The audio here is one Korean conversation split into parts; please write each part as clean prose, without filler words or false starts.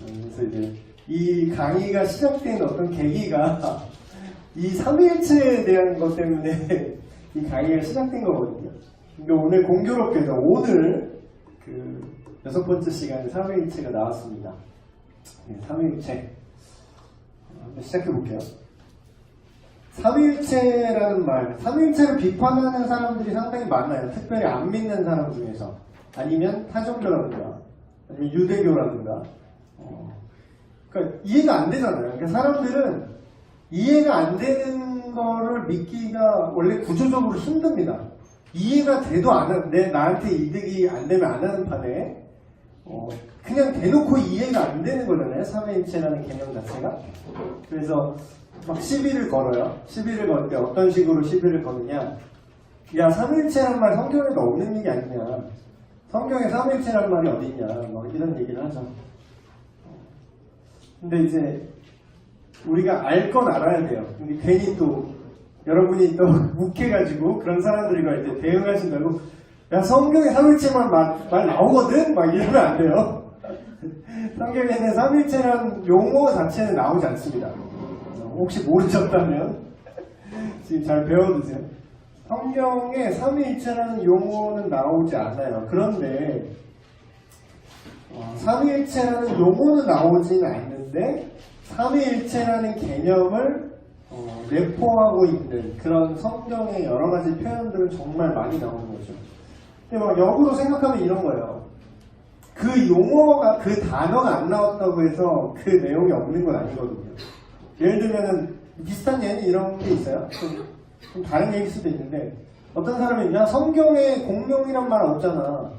그래서 이제 이 강의가 시작된 어떤 계기가 이 삼위일체에 대한 것 때문에 이 강의가 시작된 거거든요. 근데 오늘 공교롭게도 오늘 그 6번째 시간에 삼위일체가 나왔습니다. 네, 삼위일체. 한번 시작해 볼게요. 삼위일체라는 말, 삼위일체를 비판하는 사람들이 상당히 많아요. 특별히 안 믿는 사람 중에서. 아니면 타종교라든가, 아니면 유대교라든가. 그러니까 이해가 안 되잖아요. 그러니까 사람들은 이해가 안 되는 거를 믿기가 원래 구조적으로 힘듭니다. 이해가 돼도 안 하는데 나한테 이득이 안 되면 안 하는 판에 그냥 대놓고 이해가 안 되는 거잖아요. 삼위일체라는 개념 자체가. 그래서 막 시비를 걸어요. 시비를 걸 때 어떤 식으로 시비를 거느냐. 야, 삼위일체란 말 성경에도 없는 얘기 아니냐. 성경에 삼위일체란 말이 어디 있냐. 뭐 이런 얘기를 하죠. 근데 이제 우리가 알 건 알아야 돼요. 근데 괜히 또 여러분이 또 묵해가지고 그런 사람들과 이제 대응하신다고 야, 성경에 삼위일체만 말 나오거든? 막 이러면 안 돼요. 성경에는 삼위일체란 용어 자체는 나오지 않습니다. 혹시 모르셨다면 지금 잘 배워두세요. 성경에 삼위일체라는 용어는 나오지 않아요. 그런데 삼위일체라는 용어는 나오지는 않는데 삼위일체라는 개념을 내포하고 있는 그런 성경의 여러 가지 표현들은 정말 많이 나오는 거죠. 근데 막 역으로 생각하면 이런 거예요. 그 용어가, 그 단어가 안 나왔다고 해서 그 내용이 없는 건 아니거든요. 예를 들면은 비슷한 예는 이런 게 있어요. 좀 다른 얘기일 수도 있는데 어떤 사람이 야, 성경에 공룡이란 말 없잖아.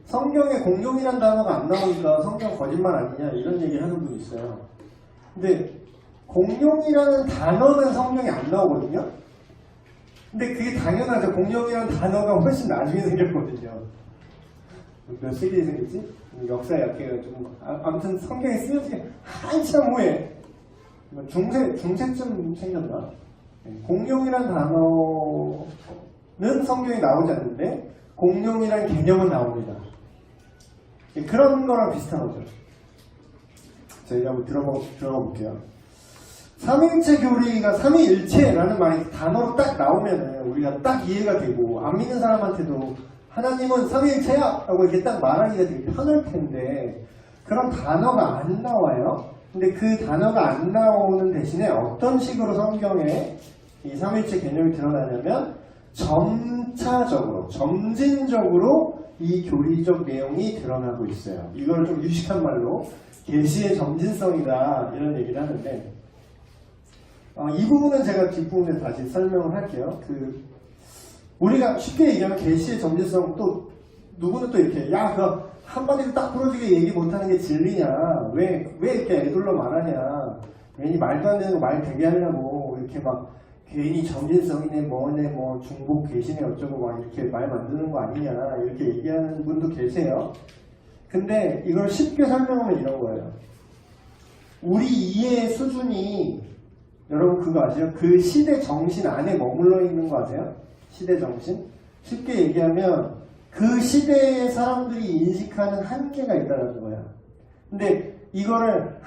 성경에 공룡이란 단어가 안 나오니까 성경 거짓말 아니냐 이런 얘기를 하는 분이 있어요. 근데 공룡이라는 단어는 성경에 안 나오거든요. 근데 그게 당연하죠. 공룡이라는 단어가 훨씬 나중에 생겼거든요. 몇 세기에 생겼지? 역사 약해가지고 아무튼 성경에 쓰여진 게 한참 후에 중세쯤 생겼나? 공룡이란 단어는 성경에 나오지 않는데 공룡이란 개념은 나옵니다. 그런 거랑 비슷한 거죠. 저희가 한번 들어가 볼게요. 삼위일체 교리가 삼위일체라는 말이 단어로 딱 나오면은 우리가 딱 이해가 되고 안 믿는 사람한테도 하나님은 삼위일체야! 라고 이렇게 딱 말하기가 되게 편할 텐데 그런 단어가 안 나와요. 근데 그 단어가 안 나오는 대신에 어떤 식으로 성경에 이 삼위일체 개념이 드러나냐면 점차적으로, 점진적으로 이 교리적 내용이 드러나고 있어요. 이걸 좀 유식한 말로 계시의 점진성이다 이런 얘기를 하는데 이 부분은 제가 뒷부분에 다시 설명을 할게요. 우리가 쉽게 얘기하면 계시의 점진성 또 누구는 또 이렇게 야 그거 한마디로 딱 부러지게 얘기 못하는 게 진리냐 왜 이렇게 애둘러 말하냐 괜히 말도 안 되는 거 말 되게 하려고 이렇게 막 괜히 점진성이네 뭐네 뭐 중복 계시네 어쩌고 막 이렇게 말 만드는 거 아니냐 이렇게 얘기하는 분도 계세요. 근데 이걸 쉽게 설명하면 이런 거예요. 우리 이해의 수준이 여러분 그거 아세요? 그 시대 정신 안에 머물러 있는 거 아세요? 시대 정신? 쉽게 얘기하면 그 시대의 사람들이 인식하는 한계가 있다는 거야. 근데 이거를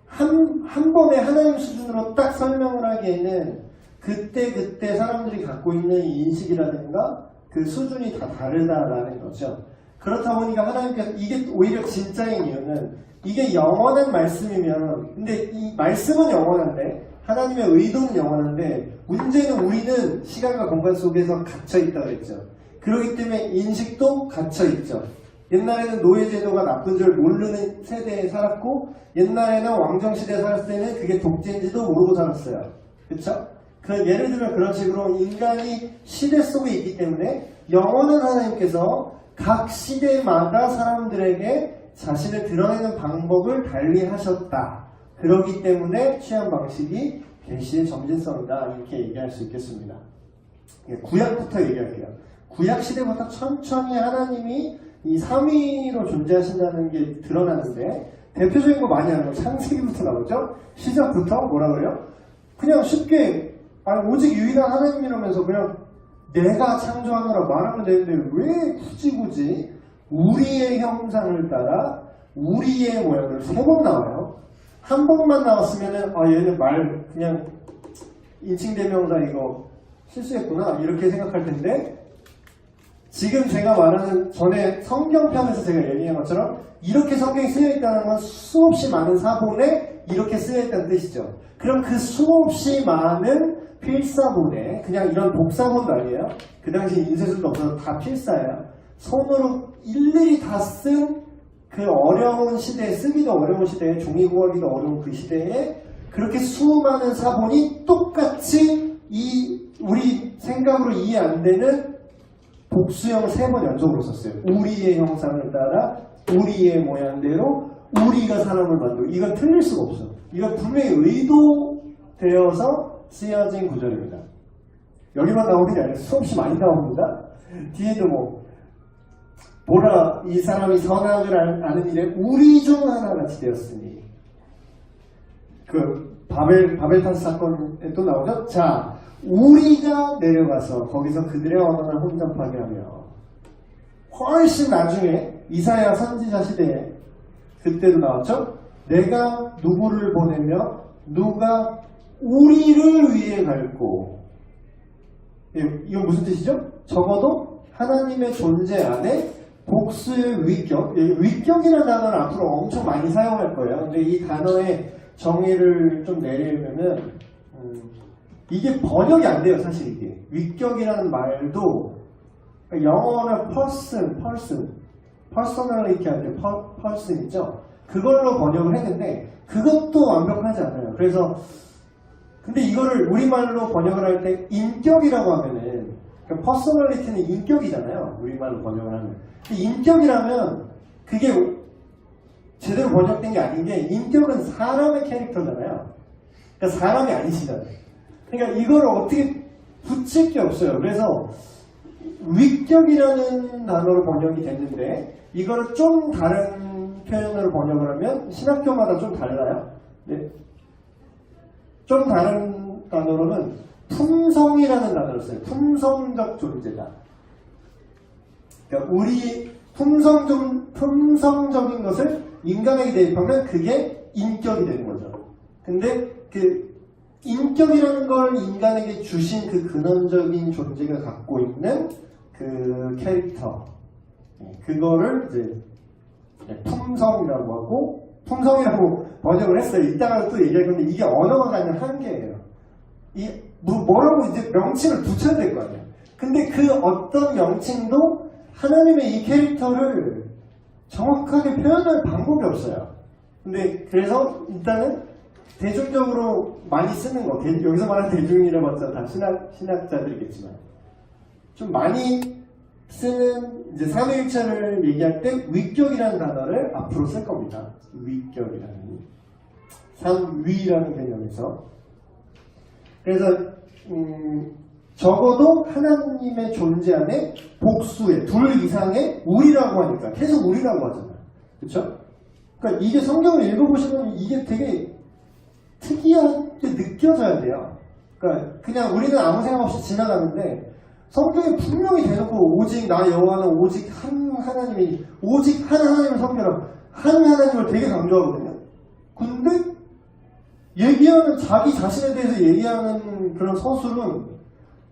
한 번에 하나님 수준으로 딱 설명을 하기에는 그때 사람들이 갖고 있는 인식이라든가 그 수준이 다 다르다라는 거죠. 그렇다 보니까 하나님께서 이게 오히려 진짜인 이유는 이게 영원한 말씀이면 근데 이 말씀은 영원한데 하나님의 의도는 영원한데 문제는 우리는 시간과 공간 속에서 갇혀있다고 그랬죠. 그렇기 때문에 인식도 갇혀있죠. 옛날에는 노예제도가 나쁜 줄 모르는 세대에 살았고 옛날에는 왕정시대에 살았을 때는 그게 독재인지도 모르고 살았어요. 그렇죠? 예를 들면 그런 식으로 인간이 시대 속에 있기 때문에 영원한 하나님께서 각 시대마다 사람들에게 자신을 드러내는 방법을 달리 하셨다. 그렇기 때문에 취한 방식이 계시의 점진성이다. 이렇게 얘기할 수 있겠습니다. 구약부터 얘기할게요. 구약 시대부터 천천히 하나님이 이 삼위로 존재하신다는 게 드러나는데 대표적인 거 많이 하는 거 창세기부터 나오죠? 시작부터 뭐라 그래요? 그냥 쉽게 오직 유일한 하나님이라면서 그냥 내가 창조하느라 말하면 되는데 왜 굳이 우리의 형상을 따라 우리의 모양으로 3번 나와요. 한 번만 나왔으면은 얘는 말 그냥 인칭대명사 이거 실수했구나 이렇게 생각할 텐데 지금 제가 말하는 전에 성경편에서 제가 얘기한 것처럼 이렇게 성경이 쓰여 있다는 건 수없이 많은 사본에 이렇게 쓰여 있다는 뜻이죠. 그럼 그 수없이 많은 필사본에 그냥 이런 복사본도 아니에요. 그 당시 인쇄술도 없어서 다 필사예요. 손으로 일일이 다 쓴 그 어려운 시대에 쓰기도 어려운 시대에 종이 구하기도 어려운 그 시대에 그렇게 수많은 사본이 똑같이 우리 생각으로 이해 안 되는 복수형을 3번 연속으로 썼어요. 우리의 형상을 따라 우리의 모양대로 우리가 사람을 만들고 이건 틀릴 수가 없어. 이건 분명히 의도되어서 쓰여진 구절입니다. 여기만 나오는 게 아니라 수없이 많이 나옵니다. 뒤에도 보라 이 사람이 선악을 아는 일에 우리 중 하나같이 되었으니 그 바벨탑 사건에 또 나오죠. 자 우리가 내려가서 거기서 그들의 언어를 혼잡하게 하며 훨씬 나중에 이사야 선지자 시대에 그때도 나왔죠. 내가 누구를 보내며 누가 우리를 위해 갈고 이건 무슨 뜻이죠? 적어도 하나님의 존재 안에 복수의 위격이라는 단어를 앞으로 엄청 많이 사용할 거예요. 근데 이 단어의 정의를 좀 내리려면 이게 번역이 안 돼요. 사실 이게 위격이라는 말도 영어는 personality 할 때 person 있죠. 그걸로 번역을 했는데 그것도 완벽하지 않아요. 그래서 근데 이거를 우리말로 번역을 할 때 인격이라고 하면은 그러니까 personality는 인격이잖아요. 우리말로 번역을 하면 인격이라면 그게 제대로 번역된 게 아닌 게 인격은 사람의 캐릭터잖아요. 그러니까 사람이 아니시잖아요. 그러니까 이걸 어떻게 붙일 게 없어요. 그래서 위격이라는 단어로 번역이 됐는데 이거를 좀 다른 표현으로 번역을 하면 신학교마다 좀 달라요. 네. 좀 다른 단어로는 품성이라는 단어를 써요. 품성적 존재다. 그러니까 우리 품성적인 것을 인간에게 대입하면 그게 인격이 되는 거죠. 근데 그 인격이라는 걸 인간에게 주신 그 근원적인 존재가 갖고 있는 그 캐릭터 그거를 이제 품성이라고 하고 품성이라고 번역을 했어요. 이따가 또 얘기할 건데 이게 언어가 갖는 한계예요. 뭐라고 이제 명칭을 붙여야 될 거 아니에요. 근데 그 어떤 명칭도 하나님의 이 캐릭터를 정확하게 표현할 방법이 없어요. 근데 그래서 일단은 대중적으로 많이 쓰는 거, 여기서 말하는 대중이라고 해서 다 신학자들이겠지만 좀 많이 쓰는 이제 삼위일체를 얘기할 때 위격이라는 단어를 앞으로 쓸 겁니다. 위격이라는 삼위라는 개념에서 그래서 적어도 하나님의 존재 안에 복수의 둘 이상의 우리라고 하니까 계속 우리라고 하잖아요. 그렇죠? 그러니까 이게 성경을 읽어보시면 이게 되게 특이하게 느껴져야 돼요. 그러니까 그냥 우리는 아무 생각 없이 지나가는데 성경에 분명히 대놓고 오직 나 여호와는 오직 한 하나님이 오직 한 하나님을 섬겨라 한 하나님을 되게 강조하거든요. 근데 얘기하는 자기 자신에 대해서 얘기하는 그런 서술은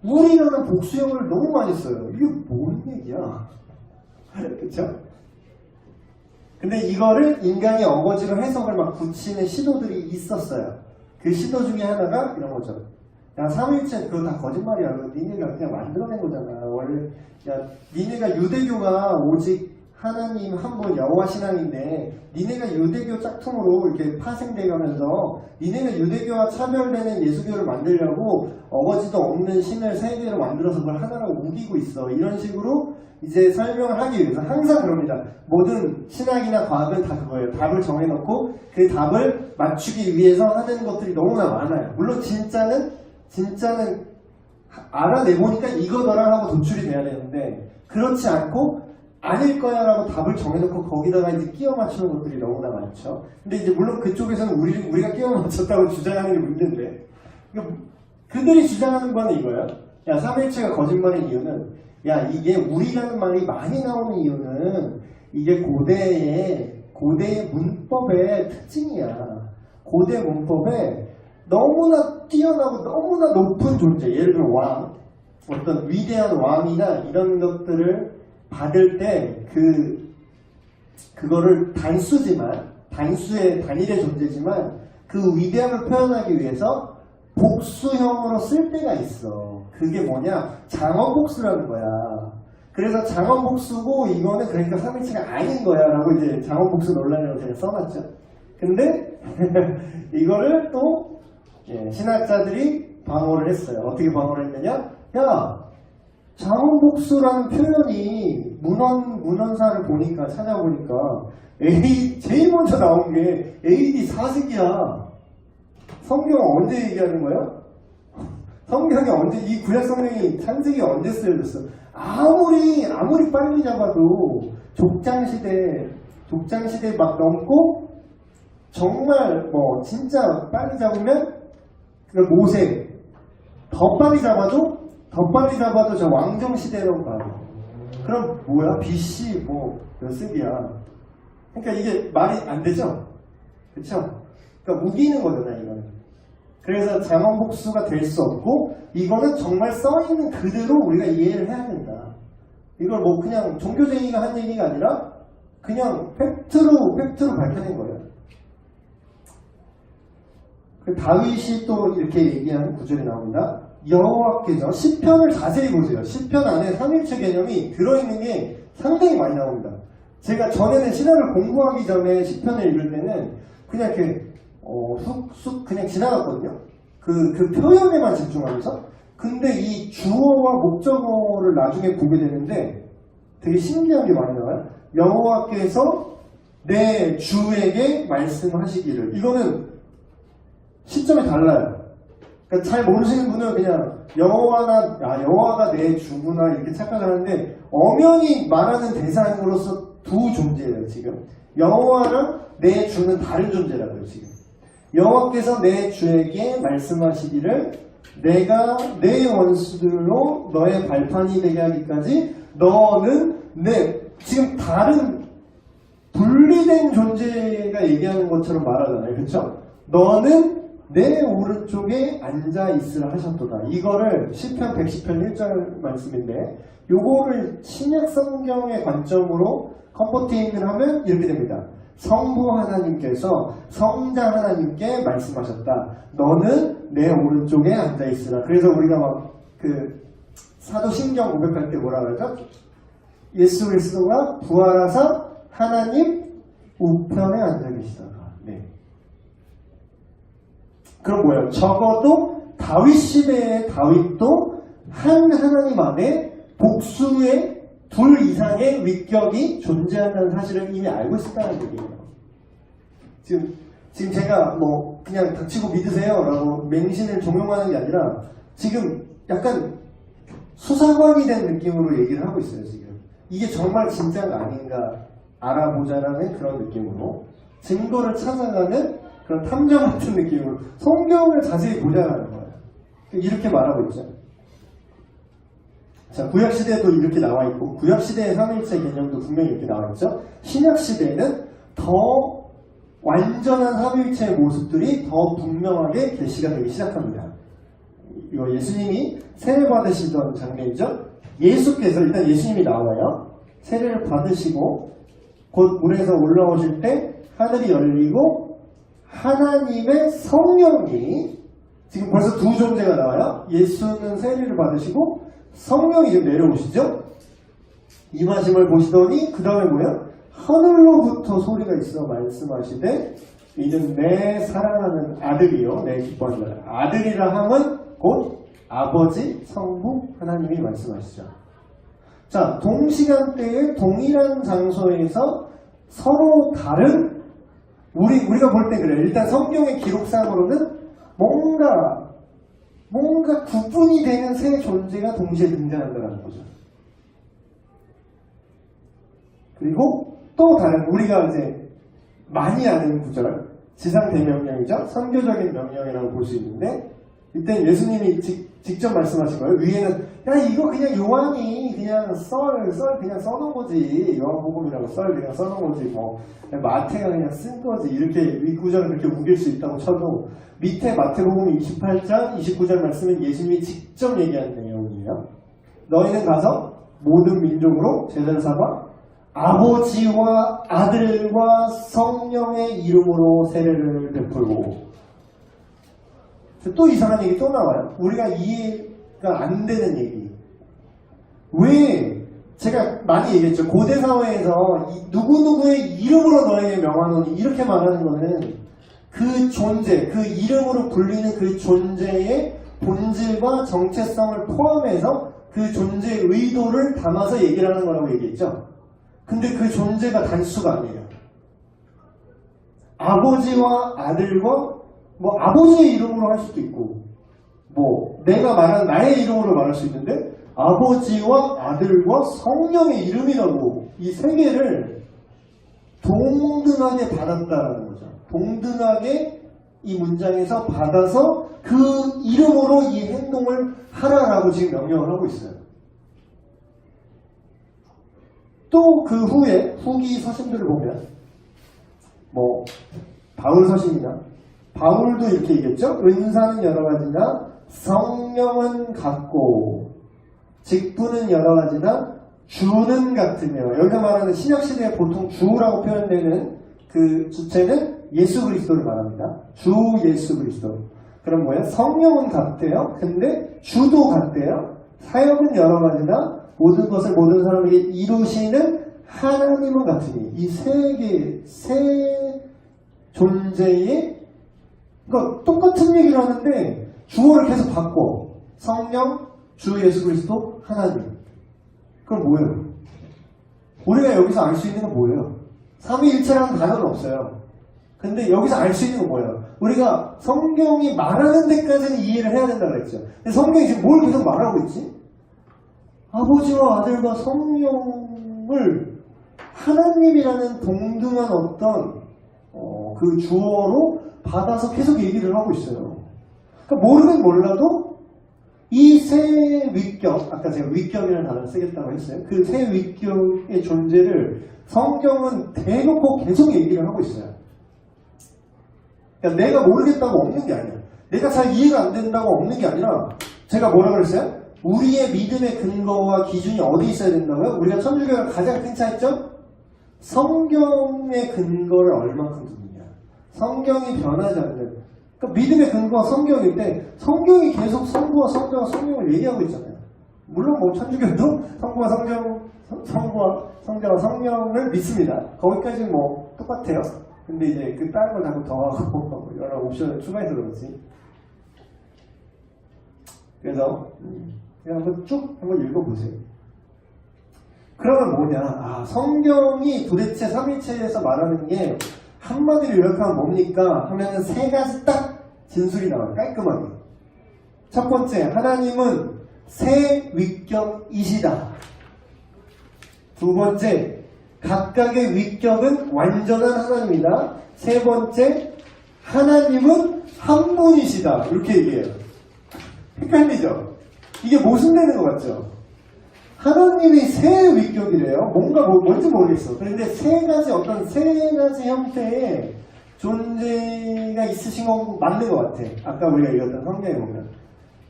우리라는 복수형을 너무 많이 써요. 이게 뭔 얘기야? 그쵸? 근데 이거를 인간이 어거지로 해석을 막 붙이는 시도들이 있었어요. 그 시도 중에 하나가 이런 거죠. 야, 삼위일체 그거 다 거짓말이야. 니네가 그냥 만들어낸 거잖아. 원래 야, 니네가 유대교가 오직 하나님 한 분 여호와 신앙인데 니네가 유대교 짝퉁으로 이렇게 파생돼 가면서 니네가 유대교와 차별되는 예수교를 만들려고 어거지도 없는 신을 세 개로 만들어서 그걸 하나라고 우기고 있어. 이런 식으로 이제 설명을 하기 위해서 항상 그럽니다. 모든 신학이나 과학은 다 그거예요. 답을 정해놓고 그 답을 맞추기 위해서 하는 것들이 너무나 많아요. 물론 진짜는 알아내보니까 이거더라 하고 도출이 돼야 되는데 그렇지 않고 아닐 거야 라고 답을 정해놓고 거기다가 이제 끼워 맞추는 것들이 너무나 많죠. 근데 이제 물론 그쪽에서는 우리가 끼워 맞췄다고 주장하는 게 문제인데 그들이 주장하는 거는 이거예요. 야, 삼위일체가 거짓말인 이유는 야, 이게 우리라는 말이 많이 나오는 이유는 이게 고대에 고대 문법의 특징이야. 고대 문법에 너무나 뛰어나고 너무나 높은 존재, 예를 들어 왕, 어떤 위대한 왕이나 이런 것들을 받을 때 그거를 단수의 단일의 존재지만 그 위대함을 표현하기 위해서 복수형으로 쓸 때가 있어. 그게 뭐냐? 장원복수라는 거야. 그래서 장원복수고 이거는 그러니까 3일체가 아닌 거야 라고 이제 장원복수 논란이라고 제가 써놨죠. 근데 이거를 또 신학자들이 방어를 했어요. 어떻게 방어를 했느냐? 야, 장원복수라는 표현이 문헌사를 보니까 찾아보니까 제일 먼저 나온 게 AD 4세기야. 성경 언제 얘기하는 거야? 성경이 언제, 이 구약 성경이 창세기 언제 쓰여졌어? 아무리 빨리 잡아도 족장시대 막 넘고 정말 뭐 진짜 빨리 잡으면 그 모세 더 빨리 잡아도 저 왕정시대로 가요. 그럼 뭐야? BC 뭐 몇 세기야? 그러니까 이게 말이 안 되죠? 그쵸? 그러니까 우기는 거잖아 이거는. 그래서 장원복수가 될 수 없고 이거는 정말 써있는 그대로 우리가 이해를 해야 된다. 이걸 뭐 그냥 종교쟁이가 한 얘기가 아니라 그냥 팩트로 밝혀낸 거예요. 다윗이 또 이렇게 얘기하는 구절이 나옵니다. 여호와께서 시편을 자세히 보세요. 시편 안에 삼일체 개념이 들어있는 게 상당히 많이 나옵니다. 제가 전에는 신학을 공부하기 전에 시편을 읽을 때는 그냥 이렇게 쑥쑥 그냥 지나갔거든요. 그 표현에만 집중하면서. 근데 이 주어와 목적어를 나중에 보게 되는데 되게 신기한 게 많이 나와요. 여호와께서 내 주에게 말씀하시기를. 이거는 시점이 달라요. 그러니까 잘 모르시는 분은 그냥 여호와가 내 주구나 이렇게 착각을 하는데 엄연히 말하는 대상으로서 두 존재예요. 지금 여호와랑 내 주는 다른 존재라고요. 지금 여호와께서 내 주에게 말씀하시기를 내가 내 원수들로 너의 발판이 되게 하기까지 너는 지금 다른 분리된 존재가 얘기하는 것처럼 말하잖아요. 그렇죠? 너는 내 오른쪽에 앉아 있으라 하셨도다. 이거를 시편 110편 1절 말씀인데 요거를 신약 성경의 관점으로 컨버팅을 하면 이렇게 됩니다. 성부 하나님께서 성자 하나님께 말씀하셨다. 너는 내 오른쪽에 앉아 있으라. 그래서 우리가 막 사도신경 고백할 때 뭐라 그러죠? 예수 그리스도가 부활하사 하나님 우편에 앉아 계시다가. 네. 그럼 뭐예요? 적어도 다윗 시대의 다윗도 한 하나님 안에 복수의 둘 이상의 위격이 존재한다는 사실을 이미 알고 있었다는 얘기예요. 지금 제가 뭐 그냥 닥치고 믿으세요 라고 맹신을 종용하는 게 아니라 지금 약간 수사관이 된 느낌으로 얘기를 하고 있어요. 지금 이게 정말 진짜가 아닌가 알아보자라는 그런 느낌으로 증거를 찾아가는 그런 탐정 같은 느낌으로 성경을 자세히 보자라는 거예요. 이렇게 말하고 있죠. 자, 구약시대에도 이렇게 나와있고 구약시대의 삼일체 개념도 분명히 이렇게 나와있죠. 신약시대에는 더 완전한 삼일체의 모습들이 더 분명하게 계시가 되기 시작합니다. 이거 예수님이 세례 받으시던 장면이죠. 예수께서 일단 예수님이 나와요. 세례를 받으시고 곧 물에서 올라오실 때 하늘이 열리고 하나님의 성령이 지금 벌써 두 존재가 나와요. 예수는 세례를 받으시고 성령이 지금 내려오시죠. 임하심을 보시더니 그 다음에 뭐예요? 하늘로부터 소리가 있어 말씀하시되 이는 내 사랑하는 아들이요 내 기뻐하는 아들이라 함은 곧 아버지 성부 하나님이 말씀하시죠. 자, 동시간대에 동일한 장소에서 서로 다른 우리가 볼 때 그래요. 일단 성경의 기록상으로는 뭔가 구분이 되는 세 존재가 동시에 등장한다는 거죠. 그리고 또 다른 우리가 이제 많이 아는 구절 지상 대명령이죠. 선교적인 명령이라고 볼 수 있는데 이때 예수님이 직접 말씀하신 거예요. 위에는 야 이거 그냥 요한이 그냥 썰 그냥 써놓은 거지. 요한복음이라고 썰 그냥 써놓은 거지. 뭐 마태가 그냥 쓴 거지. 이렇게 윗구절을 그렇게 우길 수 있다고 쳐도 밑에 마태복음 28장 29절 말씀은 예수님이 직접 얘기한 내용이에요. 너희는 가서 모든 민족으로 제자를 삼아 아버지와 아들과 성령의 이름으로 세례를 베풀고. 또 이상한 얘기 또 나와요. 우리가 이해가 안 되는 얘기. 왜 제가 많이 얘기했죠. 고대 사회에서 누구누구의 이름으로 너에게 명하노니 이렇게 말하는 거는 그 존재, 그 이름으로 불리는 그 존재의 본질과 정체성을 포함해서 그 존재의 의도를 담아서 얘기를 하는 거라고 얘기했죠. 근데 그 존재가 단수가 아니에요. 아버지와 아들과 뭐 아버지의 이름으로 할 수도 있고 뭐 내가 말한 나의 이름으로 말할 수 있는데 아버지와 아들과 성령의 이름이라고 이 세 개를 동등하게 받았다라는 거죠. 동등하게 이 문장에서 받아서 그 이름으로 이 행동을 하라라고 지금 명령을 하고 있어요. 또 그 후에 후기 서신들을 보면 뭐 바울 서신이나 바울도 이렇게 얘기했죠. 은사는 여러 가지나 성령은 같고 직분은 여러 가지나 주는 같으며. 여기서 말하는 신약시대에 보통 주라고 표현되는 그 주체는 예수 그리스도를 말합니다. 주 예수 그리스도. 그럼 뭐예요? 성령은 같대요. 근데 주도 같대요. 사역은 여러 가지나 모든 것을 모든 사람에게 이루시는 하나님은 같으니. 이 세 존재의 그러니까 똑같은 얘기를 하는데 주어를 계속 바꿔. 성령, 주 예수 그리스도, 하나님. 그럼 뭐예요? 우리가 여기서 알 수 있는 건 뭐예요? 삼위일체라는 단어는 없어요. 근데 여기서 알 수 있는 건 뭐예요? 우리가 성경이 말하는 데까지는 이해를 해야 된다고 그랬죠. 근데 성경이 지금 뭘 계속 말하고 있지? 아버지와 아들과 성령을 하나님이라는 동등한 어떤 그 주어로 받아서 계속 얘기를 하고 있어요. 그러니까 모르긴 몰라도 이 세 위격, 아까 제가 위격이라는 단어를 쓰겠다고 했어요. 그 세 위격의 존재를 성경은 대놓고 계속 얘기를 하고 있어요. 그러니까 내가 모르겠다고 없는 게 아니야. 내가 잘 이해가 안 된다고 없는 게 아니라 제가 뭐라 그랬어요? 우리의 믿음의 근거와 기준이 어디 있어야 된다고요? 우리가 천주교가 가장 큰 차이점? 성경의 근거를 얼만큼 두느냐. 성경이 변하지 않는. 그러니까 믿음의 근거가 성경일 때 성경이 계속 성부와 성자와 성령을 얘기하고 있잖아요. 물론 뭐 천주교도 성부와 성부와 성자와 성령을 믿습니다. 거기까지는 뭐 똑같아요. 근데 이제 그 다른 걸 자꾸 더하고 여러 옵션을 추가해서 그렇지. 그래서 그냥 한번 쭉 한번 읽어보세요. 그러면 뭐냐? 아, 성경이 도대체 삼위일체에서 말하는 게 한마디로 요약하면 뭡니까? 하면은 세 가지 딱 진술이 나와요. 깔끔하게. 첫 번째, 하나님은 세 위격이시다. 두 번째, 각각의 위격은 완전한 하나님이다. 세 번째, 하나님은 한 분이시다. 이렇게 얘기해요. 헷갈리죠? 이게 모순되는 것 같죠? 하나님이 세 위격이래요. 뭔가 뭔지 모르겠어. 그런데 세 가지 형태의 존재가 있으신 건 맞는 것 같아. 아까 우리가 읽었던 성경에 보면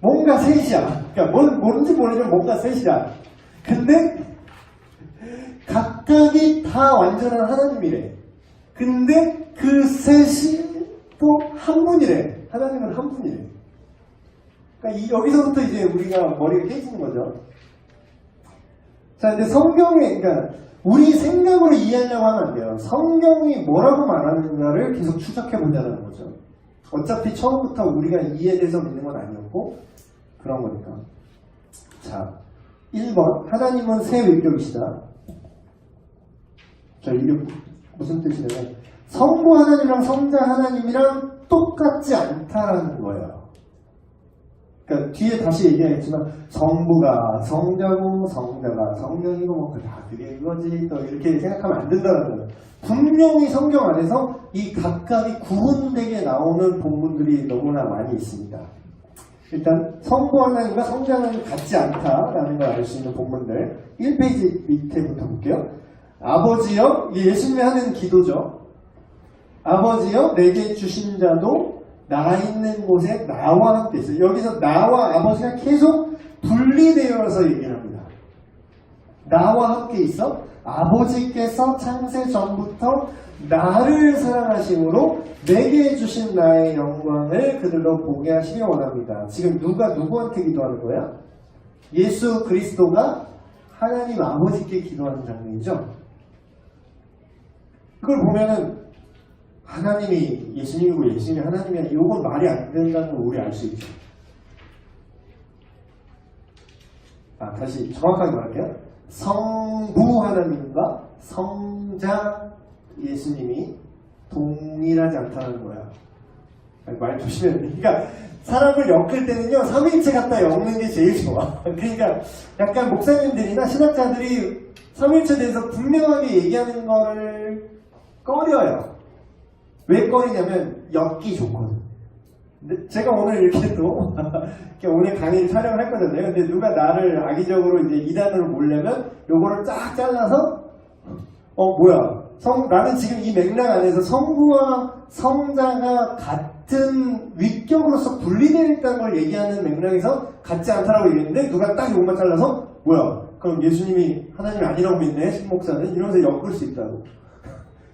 뭔가 셋이야. 그러니까 뭔지 모르지만 뭔가 셋이야. 근데 각각이 다 완전한 하나님이래. 근데 그 셋이 또 한 분이래. 하나님은 한 분이래. 그러니까 여기서부터 이제 우리가 머리가 깨지는 거죠. 자, 근데 성경에, 그러니까 우리 생각으로 이해하려고 하면 안 돼요. 성경이 뭐라고 말하는가를 계속 추적해보자는 거죠. 어차피 처음부터 우리가 이해돼서 믿는 건 아니었고 그런 거니까. 자, 1번 하나님은 세 위격이시다. 자, 이게 무슨 뜻이냐면 성부 하나님이랑 성자 하나님이랑 똑같지 않다라는 거예요. 그러니까 뒤에 다시 얘기하겠지만 성부가 성자고 성자가 성령이고 뭐 다 그게 이거지 또 이렇게 생각하면 안 된다는 거예요. 분명히 성경 안에서 이 각각이 구분되게 나오는 본문들이 너무나 많이 있습니다. 일단 성부 하나님과 성자 하나님 같지 않다라는 걸 알 수 있는 본문들 1페이지 밑에부터 볼게요. 아버지여, 이게 예수님이 하는 기도죠. 아버지여, 내게 주신 자도 나 있는 곳에 나와 함께 있어요. 여기서 나와 아버지가 계속 분리되어서 얘기를 합니다. 나와 함께 있어? 아버지께서 창세 전부터 나를 사랑하심으로 내게 주신 나의 영광을 그들로 보게 하시려 원합니다. 지금 누가 누구한테 기도하는 거야? 예수 그리스도가 하나님 아버지께 기도하는 장면이죠. 그걸 보면은 하나님이 예수님이고 예수님이 하나님이야, 이건 말이 안 된다는 걸 우리 알 수 있죠. 다시 정확하게 말할게요. 성부 하나님과 성자 예수님이 동일하지 않다는 거야. 말 조심해야 돼. 그러니까 사람을 엮을 때는요, 삼위일체 갖다 엮는 게 제일 좋아. 그러니까 약간 목사님들이나 신학자들이 삼위일체에 대해서 분명하게 얘기하는 거를 꺼려요. 왜 꺼리냐면 엮기 좋거든. 근데 제가 오늘 이렇게 또 오늘 강의 촬영을 할 거잖아요. 근데 누가 나를 악의적으로 이제 이단으로 몰려면 요거를 쫙 잘라서 뭐야, 나는 지금 이 맥락 안에서 성부와 성자가 같은 위격으로서 분리되어 있다는 걸 얘기하는 맥락에서 같지 않다라고 얘기했는데 누가 딱 요것만 잘라서 뭐야, 그럼 예수님이 하나님이 아니라고 믿네 신목사는, 이러면서 엮을 수 있다고.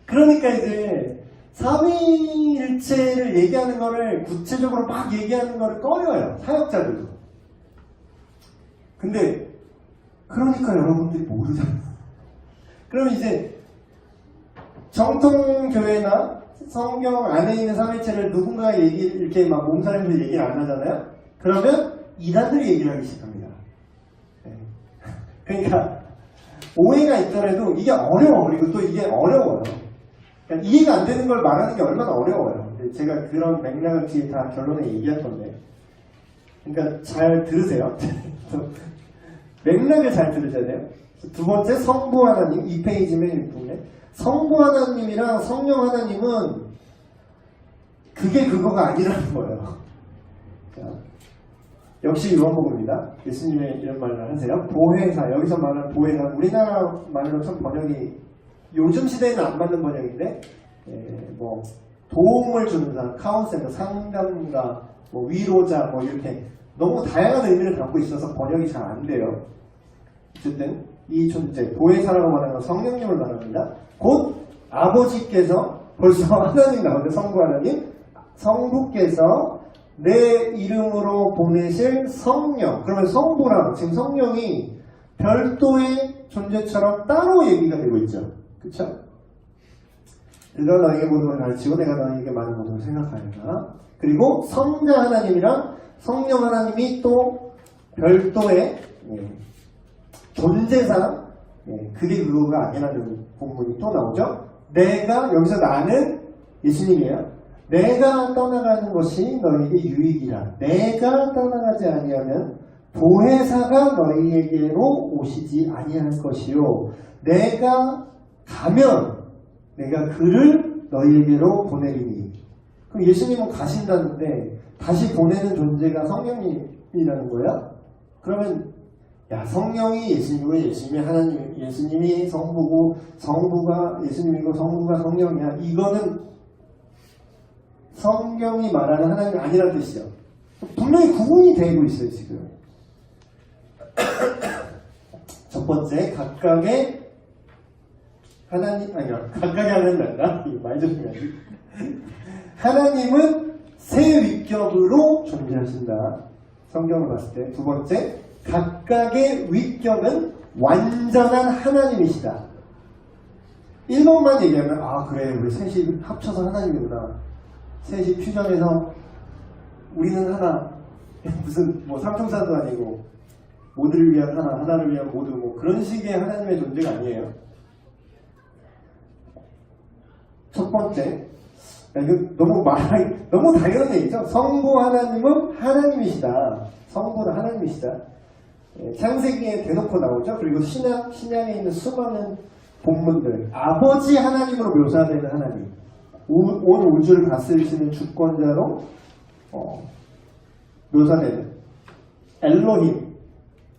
그러니까 이제 삼위일체를 얘기하는 거를 구체적으로 막 얘기하는 거를 꺼려요, 사역자들도. 근데 그러니까 여러분들이 모르잖아요. 그러면 이제 정통교회나 성경 안에 있는 삼위일체를 누군가가 이렇게 막 몸살면서 얘기를 안 하잖아요. 그러면 이단들이 얘기를 하기 시작합니다. 네. 그러니까 오해가 있더라도 이게 어려워. 그리고 또 이게 어려워요. 그러니까 이해가 안 되는 걸 말하는 게 얼마나 어려워요. 제가 그런 맥락을 뒤에 다 결론에 얘기할 건데, 그러니까 잘 들으세요. 맥락을 잘 들으셔야 돼요. 두 번째, 성부 하나님, 2페이지 맨 윗부분에 성부 하나님이랑 성령 하나님은 그게 그거가 아니라는 거예요. 자, 역시 요한복음입니다. 예수님의 이런 말을 하세요. 보혜사, 여기서 말하는 보혜사, 우리나라 말로 참 번역이 요즘 시대에는 안 맞는 번역인데, 뭐 도움을 주는 사람, 카운셀러, 상담가, 뭐 위로자, 뭐 이렇게 너무 다양한 의미를 갖고 있어서 번역이 잘 안 돼요. 어쨌든 이 존재, 보혜사라고 말하는 건 성령님을 말합니다. 곧 아버지께서, 벌써 하나님 나오죠. 성부 하나님, 성부께서 내 이름으로 보내실 성령. 그러면 성부랑 지금 성령이 별도의 존재처럼 따로 얘기가 되고 있죠. 그쵸? 내가 너에게 모든 걸 가르치고 내가 너에게 많은 것을 생각하리라. 그리고 성자 하나님이랑 성령 하나님이 또 별도의 존재상, 그게 그거가 아니라는 본문이 또 나오죠. 내가, 여기서 나는 예수님이에요. 내가 떠나가는 것이 너희에게 유익이라. 내가 떠나가지 아니하면 보혜사가 너희에게로 오시지 아니할 것이요. 내가 가면 내가 그를 너희에게로 보내리니. 그럼 예수님은 가신다는데 다시 보내는 존재가 성령님이라는 거야? 그러면 야, 성령이 예수님이고 예수님이 하나님, 예수님이 성부고 성부가 예수님이고 성부가 성령이야. 이거는 성경이 말하는 하나님이 아니라는 뜻이죠. 분명히 구분이 되고 있어요, 지금. 첫 번째, 각각의 하나님, 각각의 하나님이란다. 말 조심해야지. 하나님은 세 위격으로 존재하신다. 성경을 봤을 때. 두 번째, 각각의 위격은 완전한 하나님이시다. 1번만 얘기하면, 그래, 우리 셋이 합쳐서 하나님이구나. 셋이 퓨전해서 우리는 하나, 무슨 뭐 삼총사도 아니고 모두를 위한 하나, 하나를 위한 모두, 뭐 그런 식의 하나님의 존재가 아니에요. 첫 번째, 이거 너무 당연한 얘기죠. 성부 하나님은 하나님이시다. 성부는 하나님이시다. 창세기에 대놓고 나오죠. 그리고 신약에 있는 수많은 본문들, 아버지 하나님으로 묘사되는 하나님, 온 우주를 다스리시는 주권자로 묘사되는 엘로힘.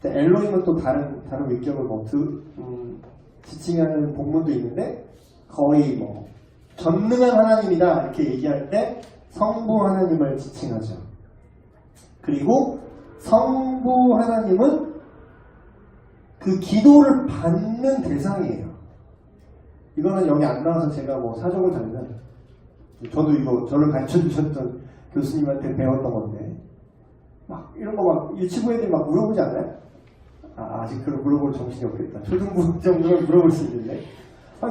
엘로힘은 또 다른 위격을 지칭하는 본문도 있는데 거의 전능한 하나님이다 이렇게 얘기할 때 성부 하나님을 지칭하죠. 그리고 성부 하나님은 그 기도를 받는 대상이에요. 이거는 여기 안 나와서 제가 사족을 달면 저도 이거 저를 가르쳐 주셨던 교수님한테 배웠던 건데 이런 거 유치부 애들이 물어보지 않아요? 아직 그걸 물어볼 정신이 없겠다. 초등부 정도는 물어볼 수 있는데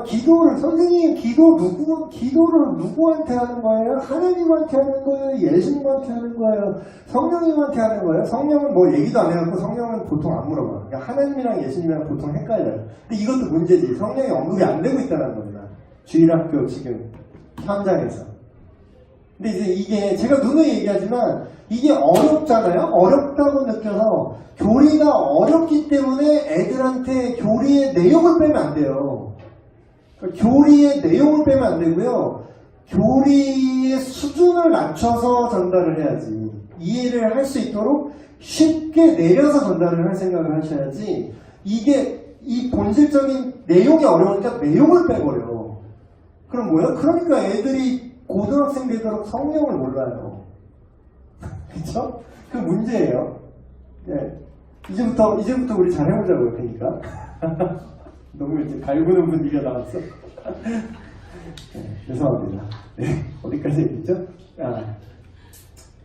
기도를 선생님 기도를 누구한테 하는 거예요? 하나님한테 하는 거예요? 예수님한테 하는 거예요? 성령님한테 하는 거예요? 성령은 얘기도 안 해갖고 성령은 보통 안 물어봐. 그러니까 하나님이랑 예수님이랑 보통 헷갈려요. 근데 이것도 문제지. 성령이 언급이 안 되고 있다는 겁니다. 주일학교 지금 현장에서. 근데 이게 제가 누누이 얘기하지만 이게 어렵잖아요. 어렵다고 느껴서 교리가 어렵기 때문에 애들한테 교리의 내용을 빼면 안 돼요. 교리의 내용을 빼면 안 되고요. 교리의 수준을 낮춰서 전달을 해야지. 이해를 할 수 있도록 쉽게 내려서 전달을 할 생각을 하셔야지. 이 본질적인 내용이 어려우니까 내용을 빼버려. 그럼 뭐예요? 그러니까 애들이 고등학생 되도록 성령을 몰라요. 그쵸? 그 문제예요. 네. 이제부터 우리 잘 해보자고요. 그러니까. 너무 이제 갈구는 분위기가 나왔어. 네, 죄송합니다. 네, 어디까지 얘기했죠?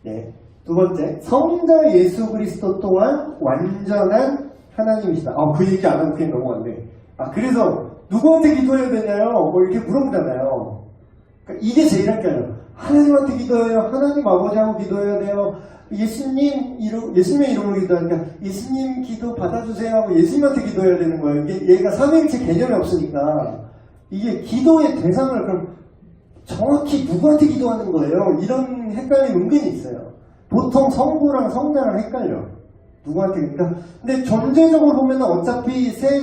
네. 두 번째, 성자 예수 그리스도 또한 완전한 하나님이시다. 그 얘기 안 하고 그냥 넘어갔네. 그래서 누구한테 기도해야 되냐요? 이렇게 물어보잖아요. 그러니까 이게 제일 헷갈려요. 하나님한테 기도해요. 하나님 아버지하고 기도해야 돼요. 예수님의 이름으로 기도하니까 예수님 기도 받아주세요 하고 예수님한테 기도해야 되는 거예요. 얘가 삼위일체 개념이 없으니까 이게 기도의 대상을 그럼 정확히 누구한테 기도하는 거예요? 이런 헷갈림이 은근히 있어요. 보통 성부랑 성자랑 헷갈려. 누구한테 그러니까 근데 존재적으로 보면 어차피 새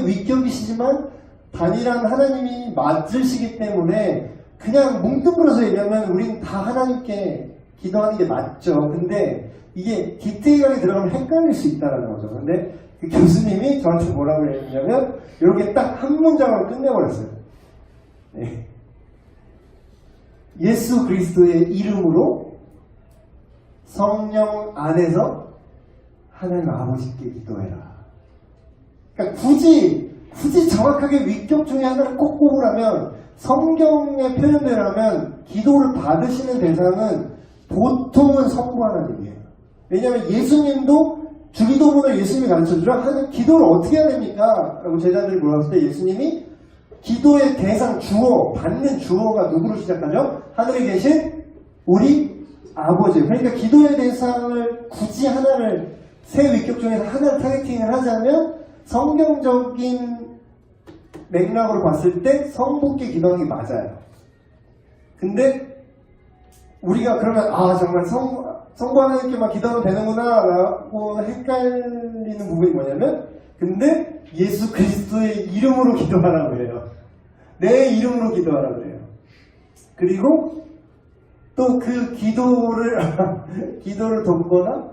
위격이시지만 단일한 하나님이 맞으시기 때문에 그냥 뭉뚱그려서 얘기하면 우린 다 하나님께 기도하는 게 맞죠. 근데 이게 디테일하게 들어가면 헷갈릴 수 있다는 거죠. 근데 그 교수님이 저한테 뭐라고 했냐면 이렇게 딱 한 문장으로 끝내버렸어요. 네. 예수 그리스도의 이름으로 성령 안에서 하나님 아버지께 기도해라. 그러니까 굳이 정확하게 위격 중에 하나를 꼭 꼽으라면 성경의 표현대로라면 기도를 받으시는 대상은 보통은 성부 하나님이에요. 왜냐하면 예수님도 주기도문을 예수님이 가르쳐주라. 기도를 어떻게 해야 됩니까? 라고 제자들이 물었을 때 예수님이 기도의 대상 받는 주어가 누구로 시작하죠? 하늘에 계신 우리 아버지. 그러니까 기도의 대상을 굳이 하나를 세 위격 중에서 하나를 타겟팅을 하자면 성경적인 맥락으로 봤을 때 성부께 기도하는 게 맞아요. 근데 우리가 그러면 정말 성부 하나님께만 기도하면 되는구나 라고 헷갈리는 부분이 뭐냐면 근데 예수 그리스도의 이름으로 기도하라고 해요. 내 이름으로 기도하라고 해요. 그리고 또 그 기도를 돕거나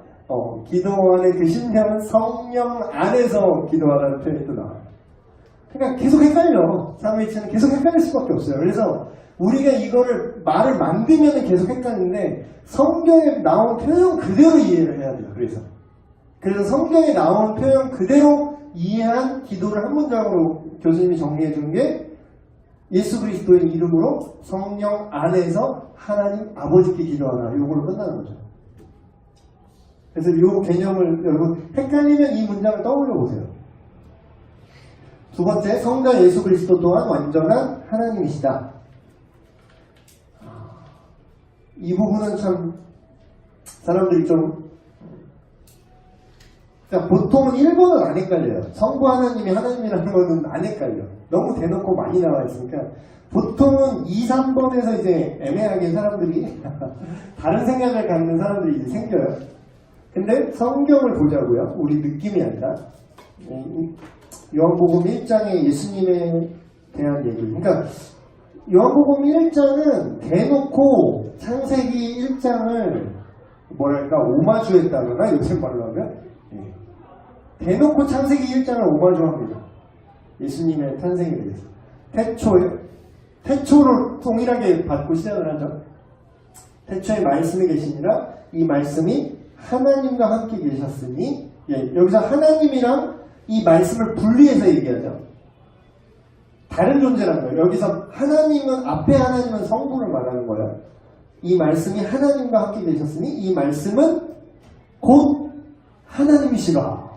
기도하는 그 심령은 성령 안에서 기도하라는 표현이 또 나와요. 그러니까 계속 헷갈려. 삼위일체는 계속 헷갈릴 수밖에 없어요. 그래서 우리가 이거를 말을 만들면 계속 헷갈리는데 성경에 나온 표현 그대로 이해를 해야 돼요. 그래서 성경에 나온 표현 그대로 이해한 기도를 한 문장으로 교수님이 정리해 준 게 예수 그리스도의 이름으로 성령 안에서 하나님 아버지께 기도하라. 이걸로 끝나는 거죠. 그래서 이 개념을 여러분 헷갈리면 이 문장을 떠올려 보세요. 두 번째, 성자 예수 그리스도 또한 완전한 하나님이시다. 이 부분은 참 사람들이 그러니까 보통은 1번은 안 헷갈려요. 성부 하나님이 하나님이라는 거는 안 헷갈려. 너무 대놓고 많이 나와 있으니까 보통은 2, 3번에서 이제 애매하게 사람들이 다른 생각을 갖는 사람들이 이제 생겨요. 근데 성경을 보자고요. 우리 느낌이 아니라 요한복음 1장의 예수님에 대한 얘기. 그러니까 요한복음 1장은 대놓고 창세기 1장을 뭐랄까 오마주했다거나 요새 말로 하면 대놓고 창세기 1장을 오마주합니다. 예수님의 탄생에 대해서 태초로 동일하게 받고 시작을 하죠. 태초에 말씀이 계시니라 이 말씀이 하나님과 함께 계셨으니 여기서 하나님이랑 이 말씀을 분리해서 얘기하죠. 다른 존재라는 거예요. 여기서 하나님은 앞에 하나님은 성부를 말하는 거예요. 이 말씀이 하나님과 함께 계셨으니 이 말씀은 곧 하나님이시라.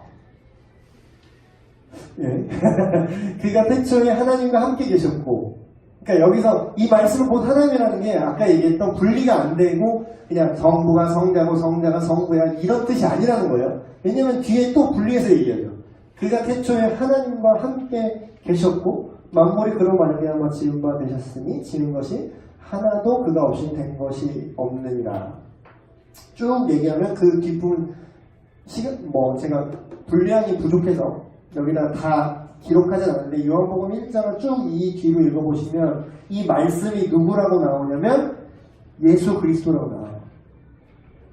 그가 태초에 하나님과 함께 계셨고, 그러니까 여기서 이 말씀은 곧 하나님이라는 게 아까 얘기했던 분리가 안 되고 그냥 성부가 성자고 성자가 성부야 이런 뜻이 아니라는 거예요. 왜냐면 뒤에 또 분리해서 얘기하죠. 그가 태초에 하나님과 함께 계셨고 만물이 그로 말미암아 지은 바 되셨으니 지은 것이 하나도 그가 없이 된 것이 없느니라. 쭉 얘기하면 그 뒷부분 제가 분량이 부족해서 여기다 다 기록하지 않았는데 요한복음 1장을 쭉 이 뒤로 읽어보시면 이 말씀이 누구라고 나오냐면 예수 그리스도라고 나와요.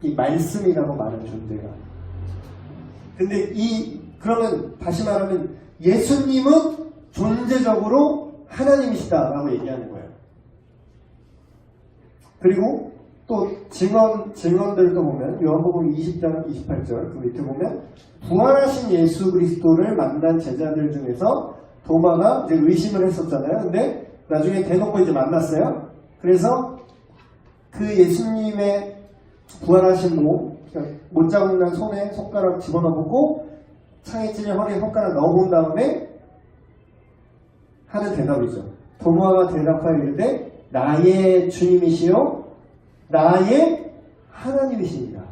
이 말씀이라고 말하는 존재가. 근데 그러면 다시 말하면 예수님은 존재적으로 하나님이시다라고 얘기하는 거예요. 그리고 또 증언들도 보면 요한복음 20장 28절 그 밑에 보면 부활하신 예수 그리스도를 만난 제자들 중에서 도마가 이제 의심을 했었잖아요. 근데 나중에 대놓고 이제 만났어요. 그래서 그 예수님의 부활하신 못 자국난 손에 손가락 집어넣어보고 창에 찔린 허리에 손가락 넣어본 다음에 하는 대답이죠. 도마가 대답하여 이르되 나의 주님이시요 나의 하나님이십니다.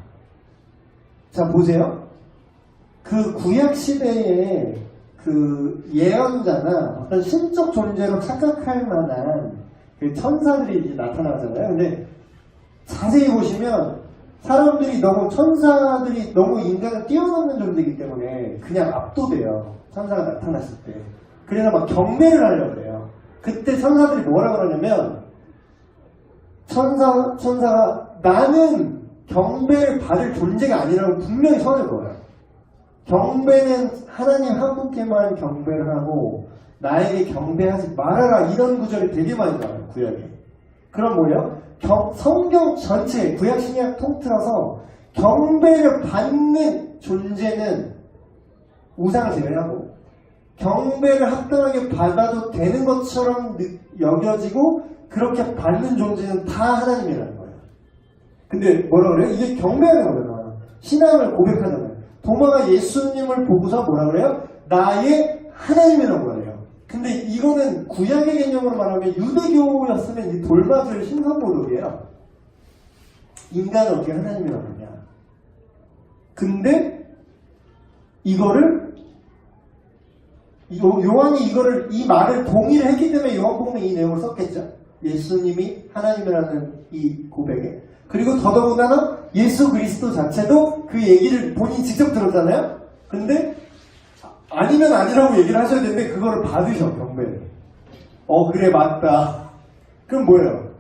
자 보세요. 그 구약시대에 그 예언자나 어떤 신적 존재로 착각할 만한 그 천사들이 이제 나타나잖아요. 근데 자세히 보시면 천사들이 너무 인간을 뛰어넘는 존재이기 때문에 그냥 압도돼요. 천사가 나타났을 때. 그래서 막 경배를 하려고 해요. 그때 천사들이 뭐라고 하냐면 천사가 나는 경배를 받을 존재가 아니라고 분명히 선을 그어요. 경배는 하나님 한 분께만 경배를 하고 나에게 경배하지 말아라 이런 구절이 되게 많이 나와요. 구약에. 그럼 뭐예요? 성경 전체 구약 신약 통틀어서 경배를 받는 존재는 우상을 제외하고 경배를 합당하게 받아도 되는 것처럼 여겨지고 그렇게 받는 존재는 다 하나님이라는 거예요. 근데 뭐라 그래요? 이게 경배하는 거잖아요. 신앙을 고백하잖아요. 도마가 예수님을 보고서 뭐라 그래요? 나의 하나님이라고 해요. 근데 이거는 구약의 개념으로 말하면 유대교였으면 이 돌맞을 신성모독이에요. 인간은 어떻게 하나님이라고 하냐. 근데 요한이 이 말을 동의를 했기 때문에 요한복음에 이 내용을 썼겠죠. 예수님이 하나님이라는 이 고백에. 그리고 더더군다나 예수 그리스도 자체도 그 얘기를 본인이 직접 들었잖아요. 근데 아니면 아니라고 얘기를 하셔야 되는데 그거를 받으셔 경배를. 그래 맞다. 그럼 뭐예요?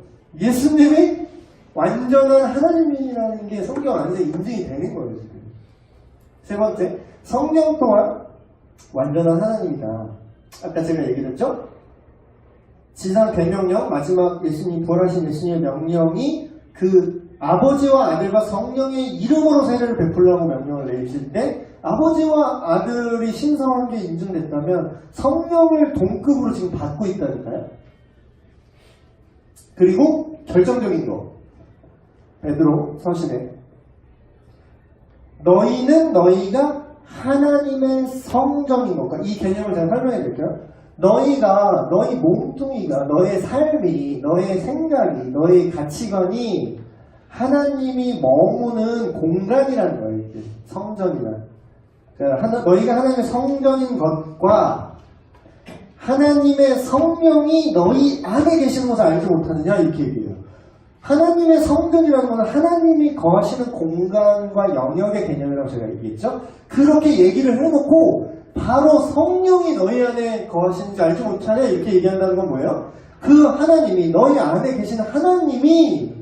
예수님이 완전한 하나님이라는 게 성경 안에서 인증이 되는 거예요 지금. 세 번째, 성령 또한 완전한 하나님이다. 아까 제가 얘기했죠? 지상 대명령, 마지막 예수님 부활하신 예수님의 명령이 그 아버지와 아들과 성령의 이름으로 세례를 베풀라고 명령을 내리실 때 아버지와 아들이 신성한 게 인증됐다면 성령을 동급으로 지금 받고 있다니까요. 그리고 결정적인 거 베드로 서신에 너희는 너희가 하나님의 성전인 것과 이 개념을 제가 설명해 드릴게요. 너희 몸뚱이가 너의 삶이 너의 생각이 너의 가치관이 하나님이 머무는 공간이라는 거예요. 성전이란. 너희가 하나님의 성전인 것과 하나님의 성령이 너희 안에 계시는 것을 알지 못하느냐 이렇게 얘기해요. 하나님의 성전이라는 것은 하나님이 거하시는 공간과 영역의 개념이라고 제가 얘기했죠. 그렇게 얘기를 해놓고 바로 성령이 너희 안에 거하시는지 알지 못하냐 이렇게 얘기한다는 건 뭐예요? 그 하나님이 너희 안에 계시는 하나님이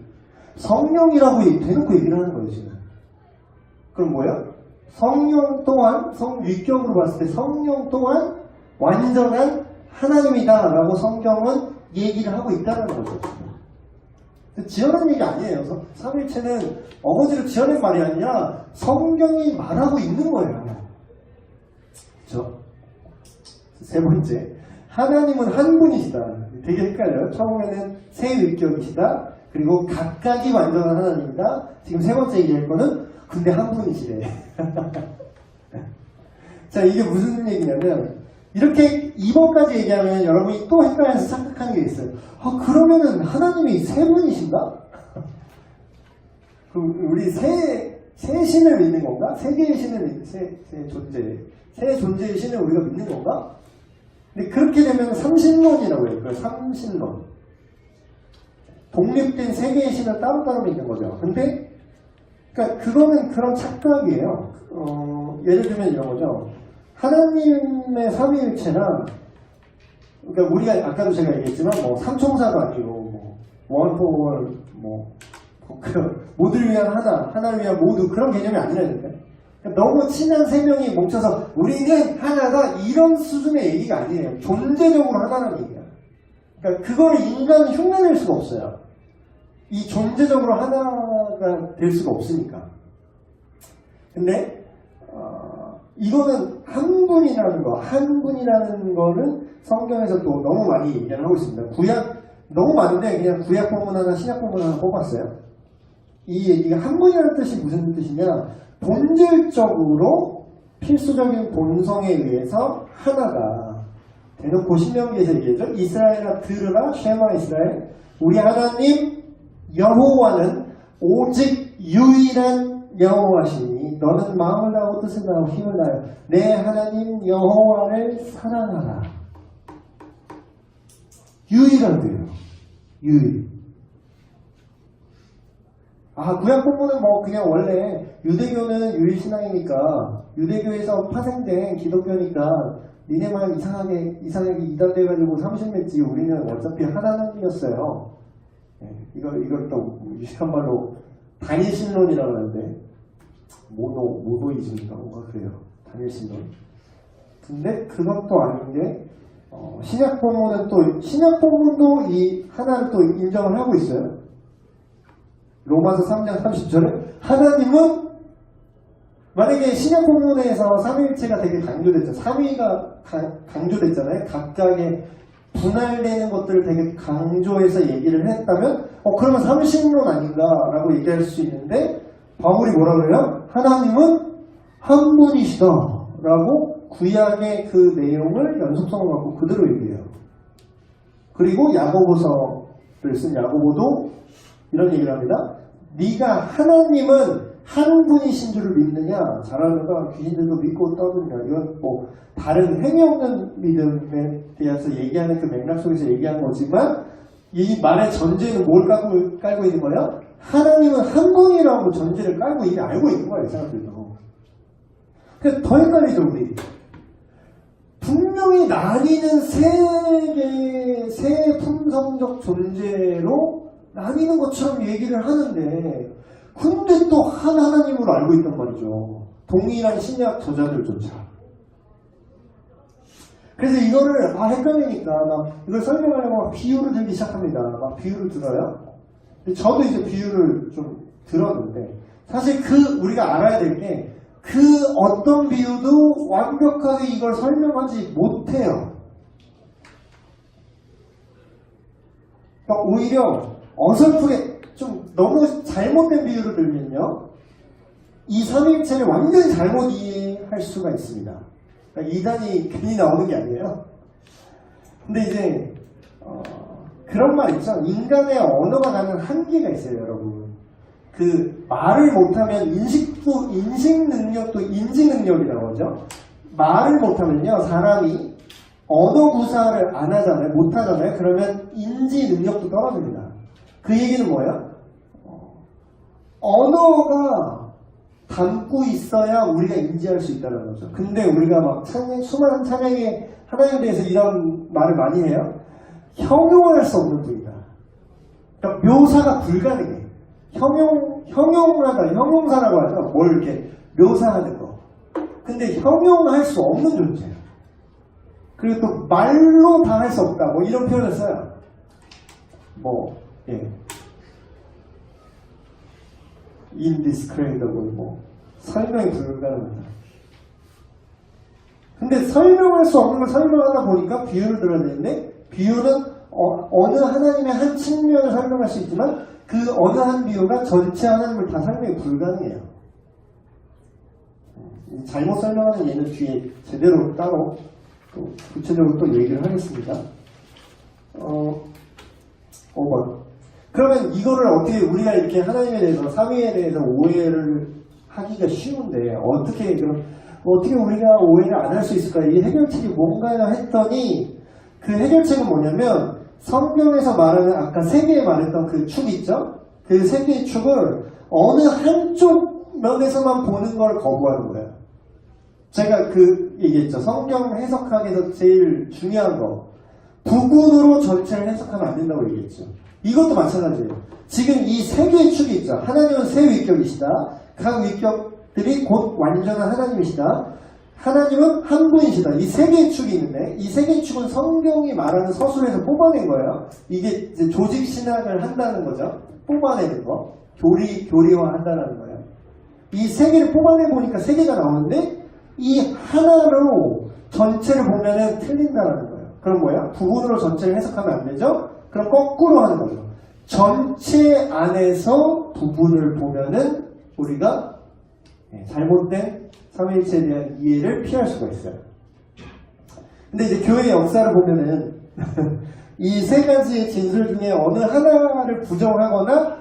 성령이라고 대놓고 얘기를 하는 거예요, 지금. 그럼 뭐야? 성령 또한, 성위격으로 봤을 때 성령 또한 완전한 하나님이다라고 성경은 얘기를 하고 있다는 거죠. 지어낸 얘기 아니에요. 삼위일체는 어거지로 지어낸 말이 아니라 성경이 말하고 있는 거예요. 그렇죠? 세 번째, 하나님은 한 분이시다. 되게 헷갈려요. 처음에는 세 위격이시다. 그리고 각각이 완전한 하나님이다. 지금 세 번째 얘기할 거는 근데 한 분이시래. 자, 이게 무슨 얘기냐면 이렇게 2번까지 얘기하면 여러분이 또 헷갈려서 착각하는 게 있어요. 그러면은 하나님이 세 분이신가? 그럼 우리 세 신을 믿는 건가? 세 개의 신을 세 존재의 신을 우리가 믿는 건가? 근데 그렇게 되면 삼신론이라고 해요. 그 삼신론. 독립된 세 개의 신을 따로따로 믿는 거죠. 근데 그러니까 그거는 그런 착각이에요. 예를 들면 이런 거죠. 하나님의 삼위일체나 그러니까 우리가 아까도 제가 얘기했지만 뭐 삼총사도 아니고 뭐 원포원 모두를 위한 하나를 위한 모두 그런 개념이 아니라니까요. 그러니까 너무 친한 세 명이 뭉쳐서 우리는 하나다 이런 수준의 얘기가 아니에요. 존재적으로 하나라는 얘기야. 그러니까 그거를 인간은 흉내낼 수가 없어요. 이 존재적으로 하나가 될 수가 없으니까. 근데 이거는 한 분이라는 거는 성경에서 또 너무 많이 얘기를 하고 있습니다. 구약 너무 많은데 그냥 구약 본문 하나, 신약 본문 하나 뽑았어요. 이 얘기가 한 분이라는 뜻이 무슨 뜻이냐? 본질적으로 필수적인 본성에 의해서 하나다. 대놓고 신명기에서 얘기했죠. 이스라엘아 들으라 쉐마 이스라엘. 우리 하나님 여호와는 오직 유일한 여호와시니 너는 마음을 다하고 뜻을 다하고 힘을 다하여 내 하나님 여호와를 사랑하라. 유일하대요. 유일. 구약 본문은 뭐 그냥 원래 유대교는 유일신앙이니까 유대교에서 파생된 기독교니까 니네만 이상하게 이단돼가지고 30냈지 우리는 어차피 하나님이었어요. 이걸 또 유식한 말로 단일신론이라고 하는데 모노이즘인가 뭔가 그래요. 단일신론. 근데 그것도 아닌 게 신약 본문도 이 하나를 또 인정을 하고 있어요. 로마서 3장 30절에 하나님은 만약에 신약 본문에서 삼위일체가 되게 강조됐죠. 삼위가 강조됐잖아요. 각각의 분할되는 것들을 되게 강조해서 얘기를 했다면 그러면 삼신론 아닌가라고 얘기할 수 있는데 바울이 뭐라 그래요? 하나님은 한 분이시다 라고 구약의 그 내용을 연속성을 갖고 그대로 얘기해요. 그리고 야고보서를 쓴 야고보도 이런 얘기를 합니다. 네가 하나님은 한 분이신 줄을 믿느냐? 잘하다가 귀신들도 믿고 떠드냐? 이건 뭐 다른 행위 없는 믿음에 대해서 얘기하는 그 맥락 속에서 얘기한 거지만 이 말의 전제는 뭘 깔고 있는 거예요? 하나님은 한 분이라고 전제를 깔고 이미 알고 있는 거예요. 이 사람들도. 그래서 더 헷갈리죠 우리. 분명히 나뉘는 세 품성적 존재로 나뉘는 것처럼 얘기를 하는데 근데 또 한 하나님으로 알고 있단 말이죠. 동일한 신약 저자들조차. 그래서 이거를 헷갈리니까 막 이걸 설명하려고 막 비유를 들기 시작합니다. 막 비유를 들어요. 근데 저도 이제 비유를 좀 들었는데 사실 우리가 알아야 될 게 그 어떤 비유도 완벽하게 이걸 설명하지 못해요. 그러니까 오히려 어설프게 좀 너무 잘못된 비유를 들면요. 이 삼위일체를 완전히 잘못 이해할 수가 있습니다. 그러니까 이단이 괜히 나오는 게 아니에요. 근데 이제 그런 말 있죠. 인간의 언어가 가는 한계가 있어요, 여러분. 그 말을 못하면 인식 능력도 인지 능력이라고 하죠. 말을 못하면요, 사람이 언어 구사를 안 하잖아요, 못 하잖아요. 그러면 인지 능력도 떨어집니다. 그 얘기는 뭐예요? 언어가 담고 있어야 우리가 인지할 수 있다는 거죠. 근데 우리가 막 수많은 찬양에 하나님에 대해서 이런 말을 많이 해요. 형용할 수 없는 분이다. 그러니까 묘사가 불가능해. 형용하다, 형용사라고 하죠. 뭘 이렇게 묘사하는 거. 근데 형용할 수 없는 존재예요. 그리고 또 말로 다 할 수 없다. 뭐 이런 표현을 써요. 뭐, 예. indescribable, 뭐, 설명이 불가능하다. 근데 설명할 수 없는 걸 설명하다 보니까 비유를 들어야 되는데, 비유는 어느 하나님의 한 측면을 설명할 수 있지만, 그 어느 한 비유가 전체 하나님을 다 설명이 불가능해요. 잘못 설명하는 예는 뒤에 제대로 따로 또 구체적으로 또 얘기를 하겠습니다. 5번. 그러면 이거를 어떻게 우리가 이렇게 하나님에 대해서, 삼위에 대해서 오해를 하기가 쉬운데 어떻게 우리가 오해를 안 할 수 있을까? 이 해결책이 뭔가요? 했더니 그 해결책은 뭐냐면 성경에서 말하는 아까 세 개에 말했던 그 축 있죠? 그 세 개의 축을 어느 한쪽 면에서만 보는 걸 거부하는 거예요. 제가 얘기했죠. 성경 해석하기에서 제일 중요한 거. 부분으로 전체를 해석하면 안 된다고 얘기했죠. 이것도 마찬가지예요. 지금 이 세 개의 축이 있죠. 하나님은 세 위격이시다. 각 위격들이 곧 완전한 하나님이시다. 하나님은 한 분이시다. 이 세 개의 축이 있는데 이 세 개의 축은 성경이 말하는 서술에서 뽑아낸 거예요. 이게 이제 조직 신학을 한다는 거죠. 뽑아내는 거. 교리화 한다는 거예요. 이 세 개를 뽑아내 보니까 세 개가 나오는데 이 하나로 전체를 보면은 틀린다는 거예요. 그럼 뭐야? 부분으로 전체를 해석하면 안 되죠? 그럼 거꾸로 하는 거죠. 전체 안에서 부분을 보면은 우리가 잘못된 삼위일체에 대한 이해를 피할 수가 있어요. 근데 이제 교회의 역사를 보면은 이 세 가지의 진술 중에 어느 하나를 부정하거나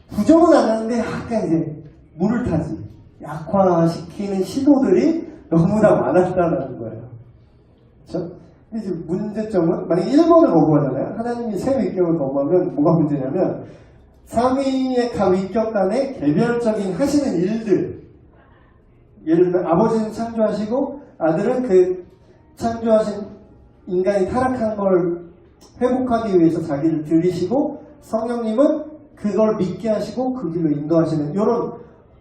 부정은 안 하는데 약간 이제 물을 타지 약화시키는 시도들이 너무나 많았다는 거예요. 그렇죠? 근데 이제 문제점은 만약에 1번을 거부하잖아요. 하나님이 세 위격을 거부하면 뭐가 문제냐면 삼위의 각 위격 간의 개별적인 하시는 일들, 예를 들면 아버지는 창조하시고 아들은 그 창조하신 인간이 타락한 걸 회복하기 위해서 자기를 들이시고 성령님은 그걸 믿게 하시고 그 길로 인도하시는 이런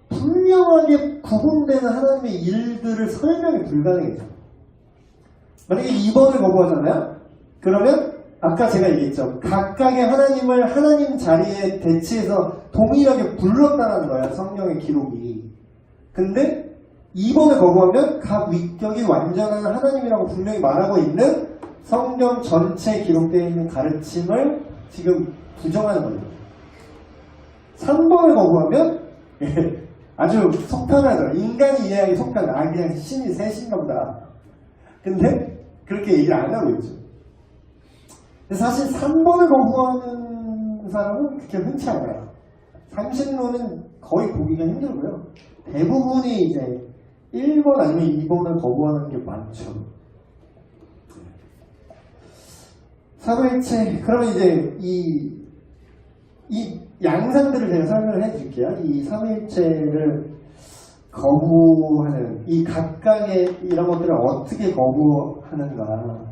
분명하게 구분되는 하나님의 일들을 설명이 불가능해요. 만약에 2번을 거부하잖아요? 그러면 아까 제가 얘기했죠. 각각의 하나님을 하나님 자리에 대치해서 동일하게 불렀다는 거예요. 성경의 기록이. 근데 2번을 거부하면 각 위격이 완전한 하나님이라고 분명히 말하고 있는 성경 전체에 기록되어 있는 가르침을 지금 부정하는 거예요. 3번을 거부하면 아주 속편하죠. 인간이 이해하기 속편해. 아 그냥 신이 셋인가 보다. 근데 그렇게 얘기를 안 하고 있죠. 근데 사실 3번을 거부하는 사람은 그렇게 흔치 않아요. 삼신론은 거의 보기가 힘들고요. 대부분이 이제 1번 아니면 2번을 거부하는 게 많죠. 삼위일체, 그러면 이제 이 양상들을 제가 설명을 해드릴게요. 이 삼위일체를 거부하는, 이 각각의 이런 것들을 어떻게 거부하는가.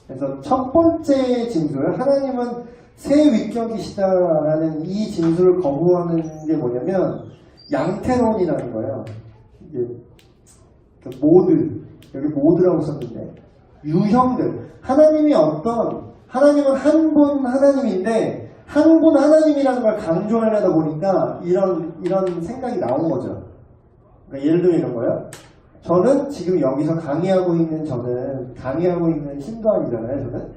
그래서 첫 번째 진술, 하나님은 세 위격이시다라는 이 진술을 거부하는 게 뭐냐면 양태론이라는 거예요. 이게 모드, 여기 모드라고 썼는데 유형들, 하나님은 한 분 하나님인데 한 분 하나님이라는 걸 강조하려다 보니까 이런 생각이 나온 거죠. 그러니까 예를 들면 이런 거예요. 저는 지금 여기서 강의하고 있는 신도안이잖아요. 저는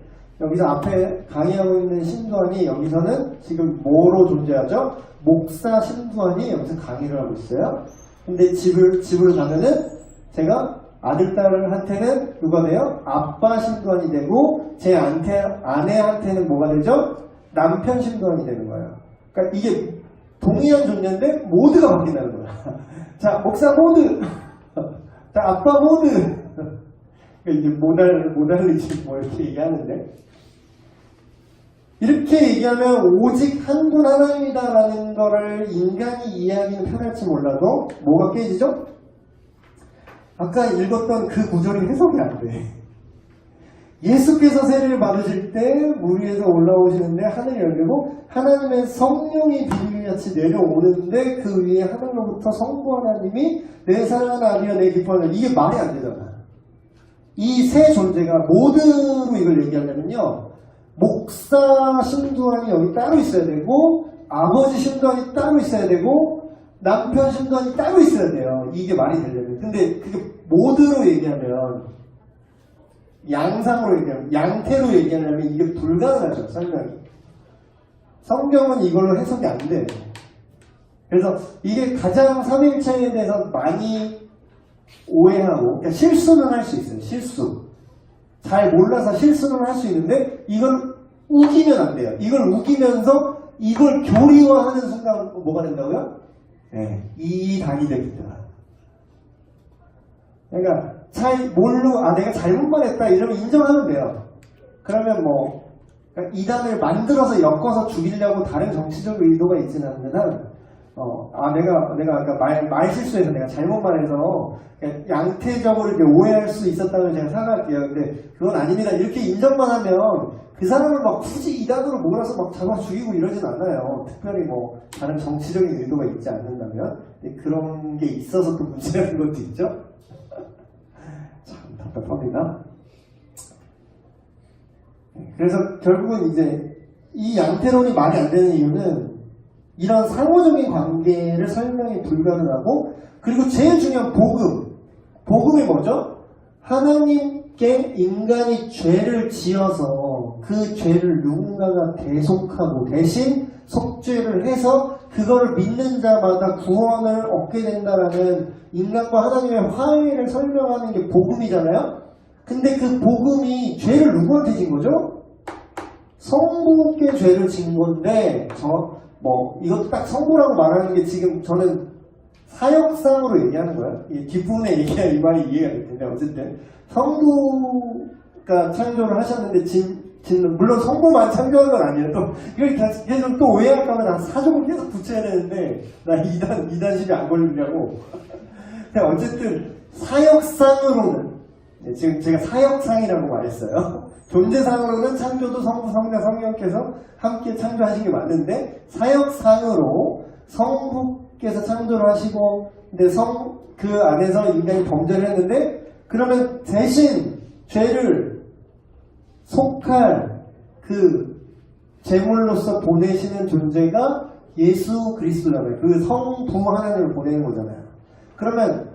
여기서 앞에 강의하고 있는 신도안이 여기서는 지금 뭐로 존재하죠? 목사 신도안이 여기서 강의를 하고 있어요. 근데 집을 가면은 제가 아들, 딸한테는 누가 돼요? 아빠 신도안이 되고 제 아내한테는 뭐가 되죠? 남편 신도안이 되는 거예요. 그러니까 이게 동일한 존재인데 모드가 바뀐다는 거야. 자, 목사 모드, 자, 아빠 모드. 그러니까 이게 모달리지 뭐 이렇게 얘기하는데 이렇게 얘기하면 오직 한 분 하나님이다라는 거를 인간이 이해하기는 편할지 몰라도 뭐가 깨지죠? 아까 읽었던 그 구절이 해석이 안 돼. 예수께서 세례를 받으실 때 물 위에서 올라오시는데 하늘이 열리고 하나님의 성령이 비둘기같이 내려오는데 그 위에 하늘로부터 성부 하나님이 내 사랑하는 아비여 내 기뻐하는, 이게 말이 안 되잖아. 이 세 존재가 모두로 이걸 얘기하려면요, 목사 신도안이 여기 따로 있어야 되고, 아버지 신도안이 따로 있어야 되고, 남편 신도안이 따로 있어야 돼요. 이게 말이 되려면. 근데 그게 모두로 얘기하면, 양상으로 얘기하면, 양태로 얘기하려면 이게 불가능하죠, 설명이. 성경은 이걸로 해석이 안 돼요. 그래서 이게 가장 삼위일체에 대해서 많이 오해하고, 그러니까 실수는 할 수 있어요. 실수. 잘 몰라서 실수는 할 수 있는데 이걸 우기면 안 돼요. 이걸 우기면서 이걸 교리화하는 순간 뭐가 된다고요? 네, 이단이 됩니다. 그러니까 내가 잘못 말했다 이러면 인정하면 돼요. 그러면 뭐 그러니까 이단을 만들어서 엮어서 죽이려고 다른 정치적 의도가 있지는 않는 한 내가 아까 말 실수해서 내가 잘못 말해서 양태적으로 이렇게 오해할 수 있었다고 제가 생각할게요. 근데 그건 아닙니다. 이렇게 인정만 하면 그 사람을 막 굳이 이단으로 몰아서 막 잡아 죽이고 이러진 않아요. 특별히 뭐 다른 정치적인 의도가 있지 않는다면. 그런 게 있어서 또 문제라는 것도 있죠. 참 답답합니다. 그래서 결국은 이제 이 양태론이 말이 안 되는 이유는 이런 상호적인 관계를 설명이 불가능하고, 그리고 제일 중요한 복음이 뭐죠? 하나님께 인간이 죄를 지어서 그 죄를 누군가가 대속하고 대신 속죄를 해서 그거를 믿는 자마다 구원을 얻게 된다라는 인간과 하나님의 화해를 설명하는 게 복음이잖아요. 근데 그 복음이 죄를 누구한테 진 거죠? 성부께 죄를 진 건데, 이것도 딱 성부라고 말하는 게 지금 저는 사역상으로 얘기하는 거예요. 이 뒷부분에 얘기할 이 말이 이해가 될 텐데, 어쨌든 성부가 창조를 하셨는데 물론 성부만 창조한 건 아니에요. 또 이걸 계속 또 오해할까봐 나 사족을 계속 붙여야 되는데 나 이단식이 안 걸리냐고. 어쨌든 사역상으로는, 지금 제가 사역상이라고 말했어요. 존재상으로는 창조도 성부, 성자, 성령께서 함께 창조하신 게 맞는데, 사역상으로 성부께서 창조를 하시고, 근데 그 안에서 인간이 범죄를 했는데, 그러면 대신 죄를 속할 그 제물로서 보내시는 존재가 예수 그리스도잖아요. 그 성부 하나님을 보내는 거잖아요. 그러면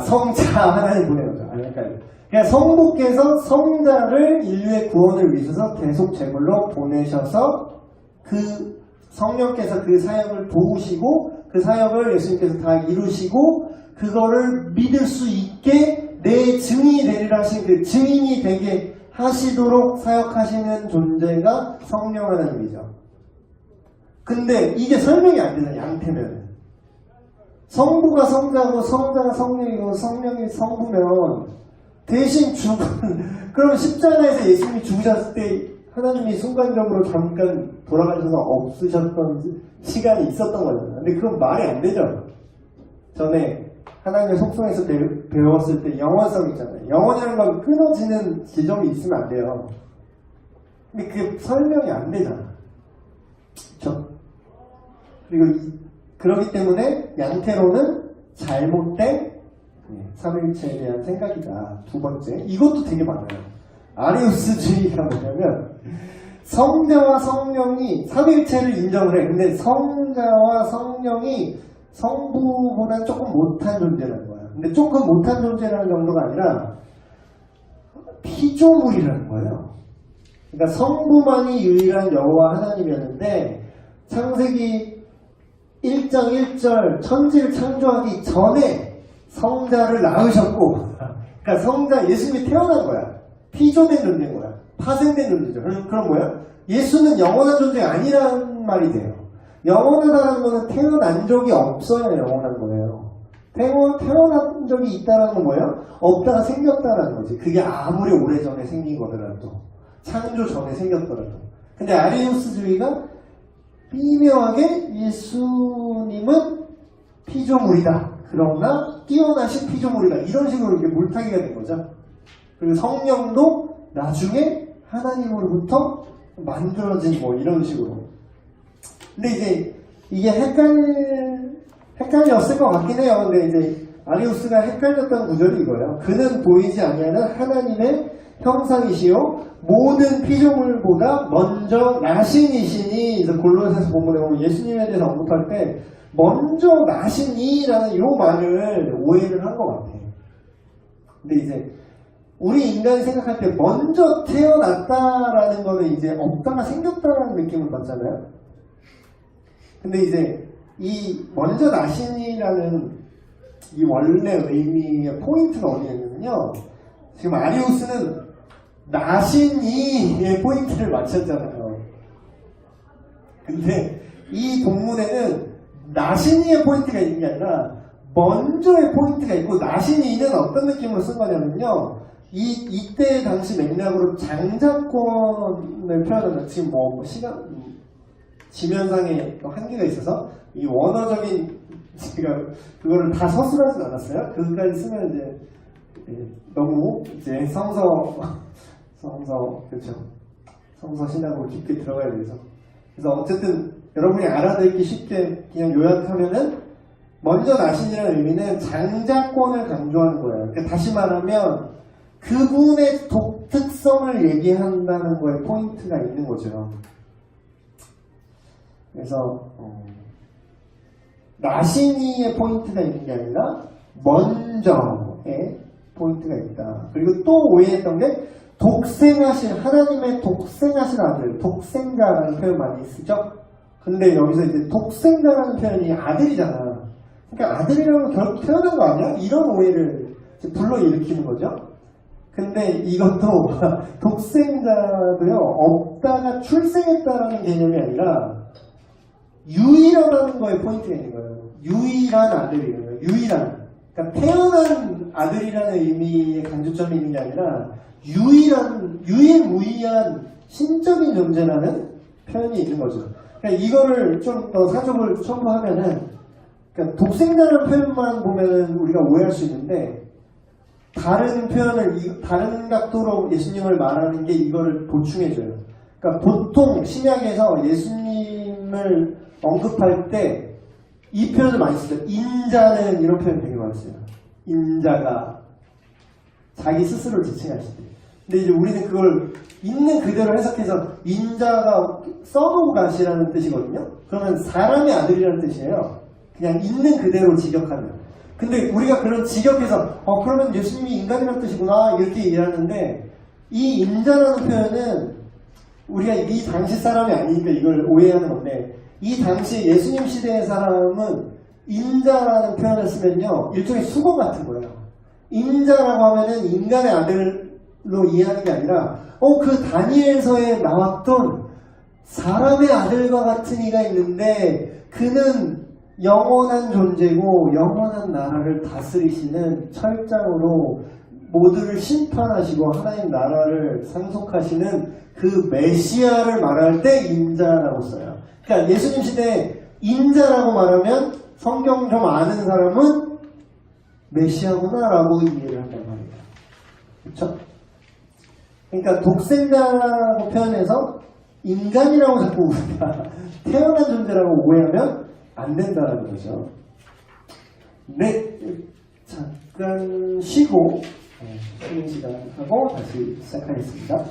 성자 하나님 보내는 거죠. 그러니까 성부께서 성자를 인류의 구원을 위해서 대속 제물로 보내셔서 그 성령께서 그 사역을 도우시고 그 사역을 예수님께서 다 이루시고 그거를 믿을 수 있게 내 증인이 되리라 하신 그 증인이 되게 하시도록 사역하시는 존재가 성령 하나님이죠. 근데 이게 설명이 안 되잖아요. 양태면. 성부가 성자고 성자가 성령이고 성령이 성부면 대신 그러면 십자가에서 예수님이 죽으셨을 때 하나님이 순간적으로 잠깐 돌아가셔서 없으셨던 시간이 있었던 거잖아요. 근데 그건 말이 안 되죠. 전에 하나님의 속성에서 배웠을 때 영원성 있잖아요. 영원이라는 건 끊어지는 지점이 있으면 안 돼요. 근데 그게 설명이 안 되잖아. 그렇죠? 그리고 그렇기 때문에 양태로는 잘못된 삼위일체에 대한 생각이다. 두 번째, 이것도 되게 많아요. 아리우스주의가 뭐냐면 성자와 성령이 삼위일체를 인정을 해. 근데 성자와 성령이 성부보다 조금 못한 존재라는 거야. 근데 조금 못한 존재라는 정도가 아니라 피조물이라는 거예요. 그러니까 성부만이 유일한 여호와 하나님이었는데 창세기 1장 1절 천지를 창조하기 전에 성자를 낳으셨고, 그러니까 성자 예수님이 태어난 거야. 피조된 존재인 거야. 파생된 존재죠. 그럼 뭐야? 예수는 영원한 존재가 아니란 말이 돼요. 영원하다는 거는 태어난 적이 없어야 영원한 거예요. 태어난 적이 있다는 건 뭐예요? 없다가 생겼다는 거지. 그게 아무리 오래전에 생긴 거더라도, 창조 전에 생겼더라도. 근데 아리우스주의가 미묘하게 예수님은 피조물이다. 그러나 뛰어나신 피조물이다. 이런 식으로 이렇게 물타기가 된 거죠. 그리고 성령도 나중에 하나님으로부터 만들어진 뭐 이런 식으로. 근데 이제 이게 헷갈렸을 것 같긴 해요. 근데 이제 아리우스가 헷갈렸던 구절이 이거예요. 그는 보이지 아니하는 하나님의 형상이시요 모든 피조물보다 먼저 나신이시니. 그래서 골로새서 본문에 보면 예수님에 대해서 언급할 때 먼저 나시니라는 이 말을 오해를 한 것 같아요. 근데 이제 우리 인간이 생각할 때 먼저 태어났다라는 거는 이제 없다가 생겼다라는 느낌을 받잖아요. 근데 이제 이 먼저 나신이라는 이 원래 의미의 포인트가 어디냐면요. 지금 아리우스는 나신이의 포인트를 맞췄잖아요. 근데 이 본문에는 나신이의 포인트가 있는 게 아니라 먼저의 포인트가 있고, 나신이는 어떤 느낌으로 쓴 거냐면요. 이때 당시 맥락으로 장자권을 표현하는, 지금 뭐 지면상에 한계가 있어서 이 원어적인 제가 그거를 다 서술하진 않았어요. 그것까지 쓰면 이제 너무 이제 그렇죠. 성서 신학으로 깊게 들어가야 돼서. 그래서 어쨌든 여러분이 알아듣기 쉽게 그냥 요약하면은 먼저 나신이라는 의미는 장자권을 강조하는 거예요. 그러니까 다시 말하면 그분의 독특성을 얘기한다는 거에 포인트가 있는 거죠. 그래서 나신이의 포인트가 있는 게 아니라 먼저의 포인트가 있다. 그리고 또 오해했던 게 독생하신, 하나님의 독생하신 아들, 독생자라는 표현 많이 쓰죠. 근데 여기서 이제 독생자라는 표현이 아들이잖아. 그러니까 아들이라면 결국 태어난 거 아니야? 이런 오해를 불러일으키는 거죠. 근데 이것도 독생자도요, 없다가 출생했다라는 개념이 아니라 유일하다는 거에 포인트가 있는 거예요. 유일한 아들이에요. 유일한. 그러니까 태어난 아들이라는 의미의 강조점이 있는 게 아니라 유일무이한 신적인 존재라는 표현이 있는 거죠. 그러니까 이거를 좀 더 사족을 첨부하면은, 그러니까 독생자라는 표현만 보면은 우리가 오해할 수 있는데, 다른 표현을, 다른 각도로 예수님을 말하는 게 이거를 보충해줘요. 그러니까 보통 신약에서 예수님을 언급할 때 이 표현을 많이 쓰죠. 인자는, 이런 표현 되게 많이 써요. 인자가 자기 스스로를 지칭하실 때. 근데 이제 우리는 그걸 있는 그대로 해석해서 인자가 써노가시라는 뜻이거든요. 그러면 사람의 아들이라는 뜻이에요. 그냥 있는 그대로 직역하면. 근데 우리가 그런 직역해서 그러면 예수님이 인간이라는 뜻이구나 이렇게 이해하는데, 이 인자라는 표현은 우리가 이 당시 사람이 아니니까 이걸 오해하는 건데, 이 당시 예수님 시대의 사람은 인자라는 표현을 쓰면요 일종의 수거 같은 거예요. 인자라고 하면은 인간의 아들로 이해하는 게 아니라 그 다니엘서에 나왔던 사람의 아들과 같은 이가 있는데 그는 영원한 존재고 영원한 나라를 다스리시는 철장으로 모두를 심판하시고 하나님 나라를 상속하시는 그 메시아를 말할 때 인자라고 써요. 그러니까 예수님 시대에 인자라고 말하면 성경 좀 아는 사람은 메시아구나 라고 이해를 한단 말이에요. 그렇죠? 그러니까 독생자라고 표현해서 인간이라고 자꾸 우리가 태어난 존재라고 오해하면 안 된다는 거죠. 네, 잠깐 쉬고 쉬는 시간 하고 다시 시작하겠습니다.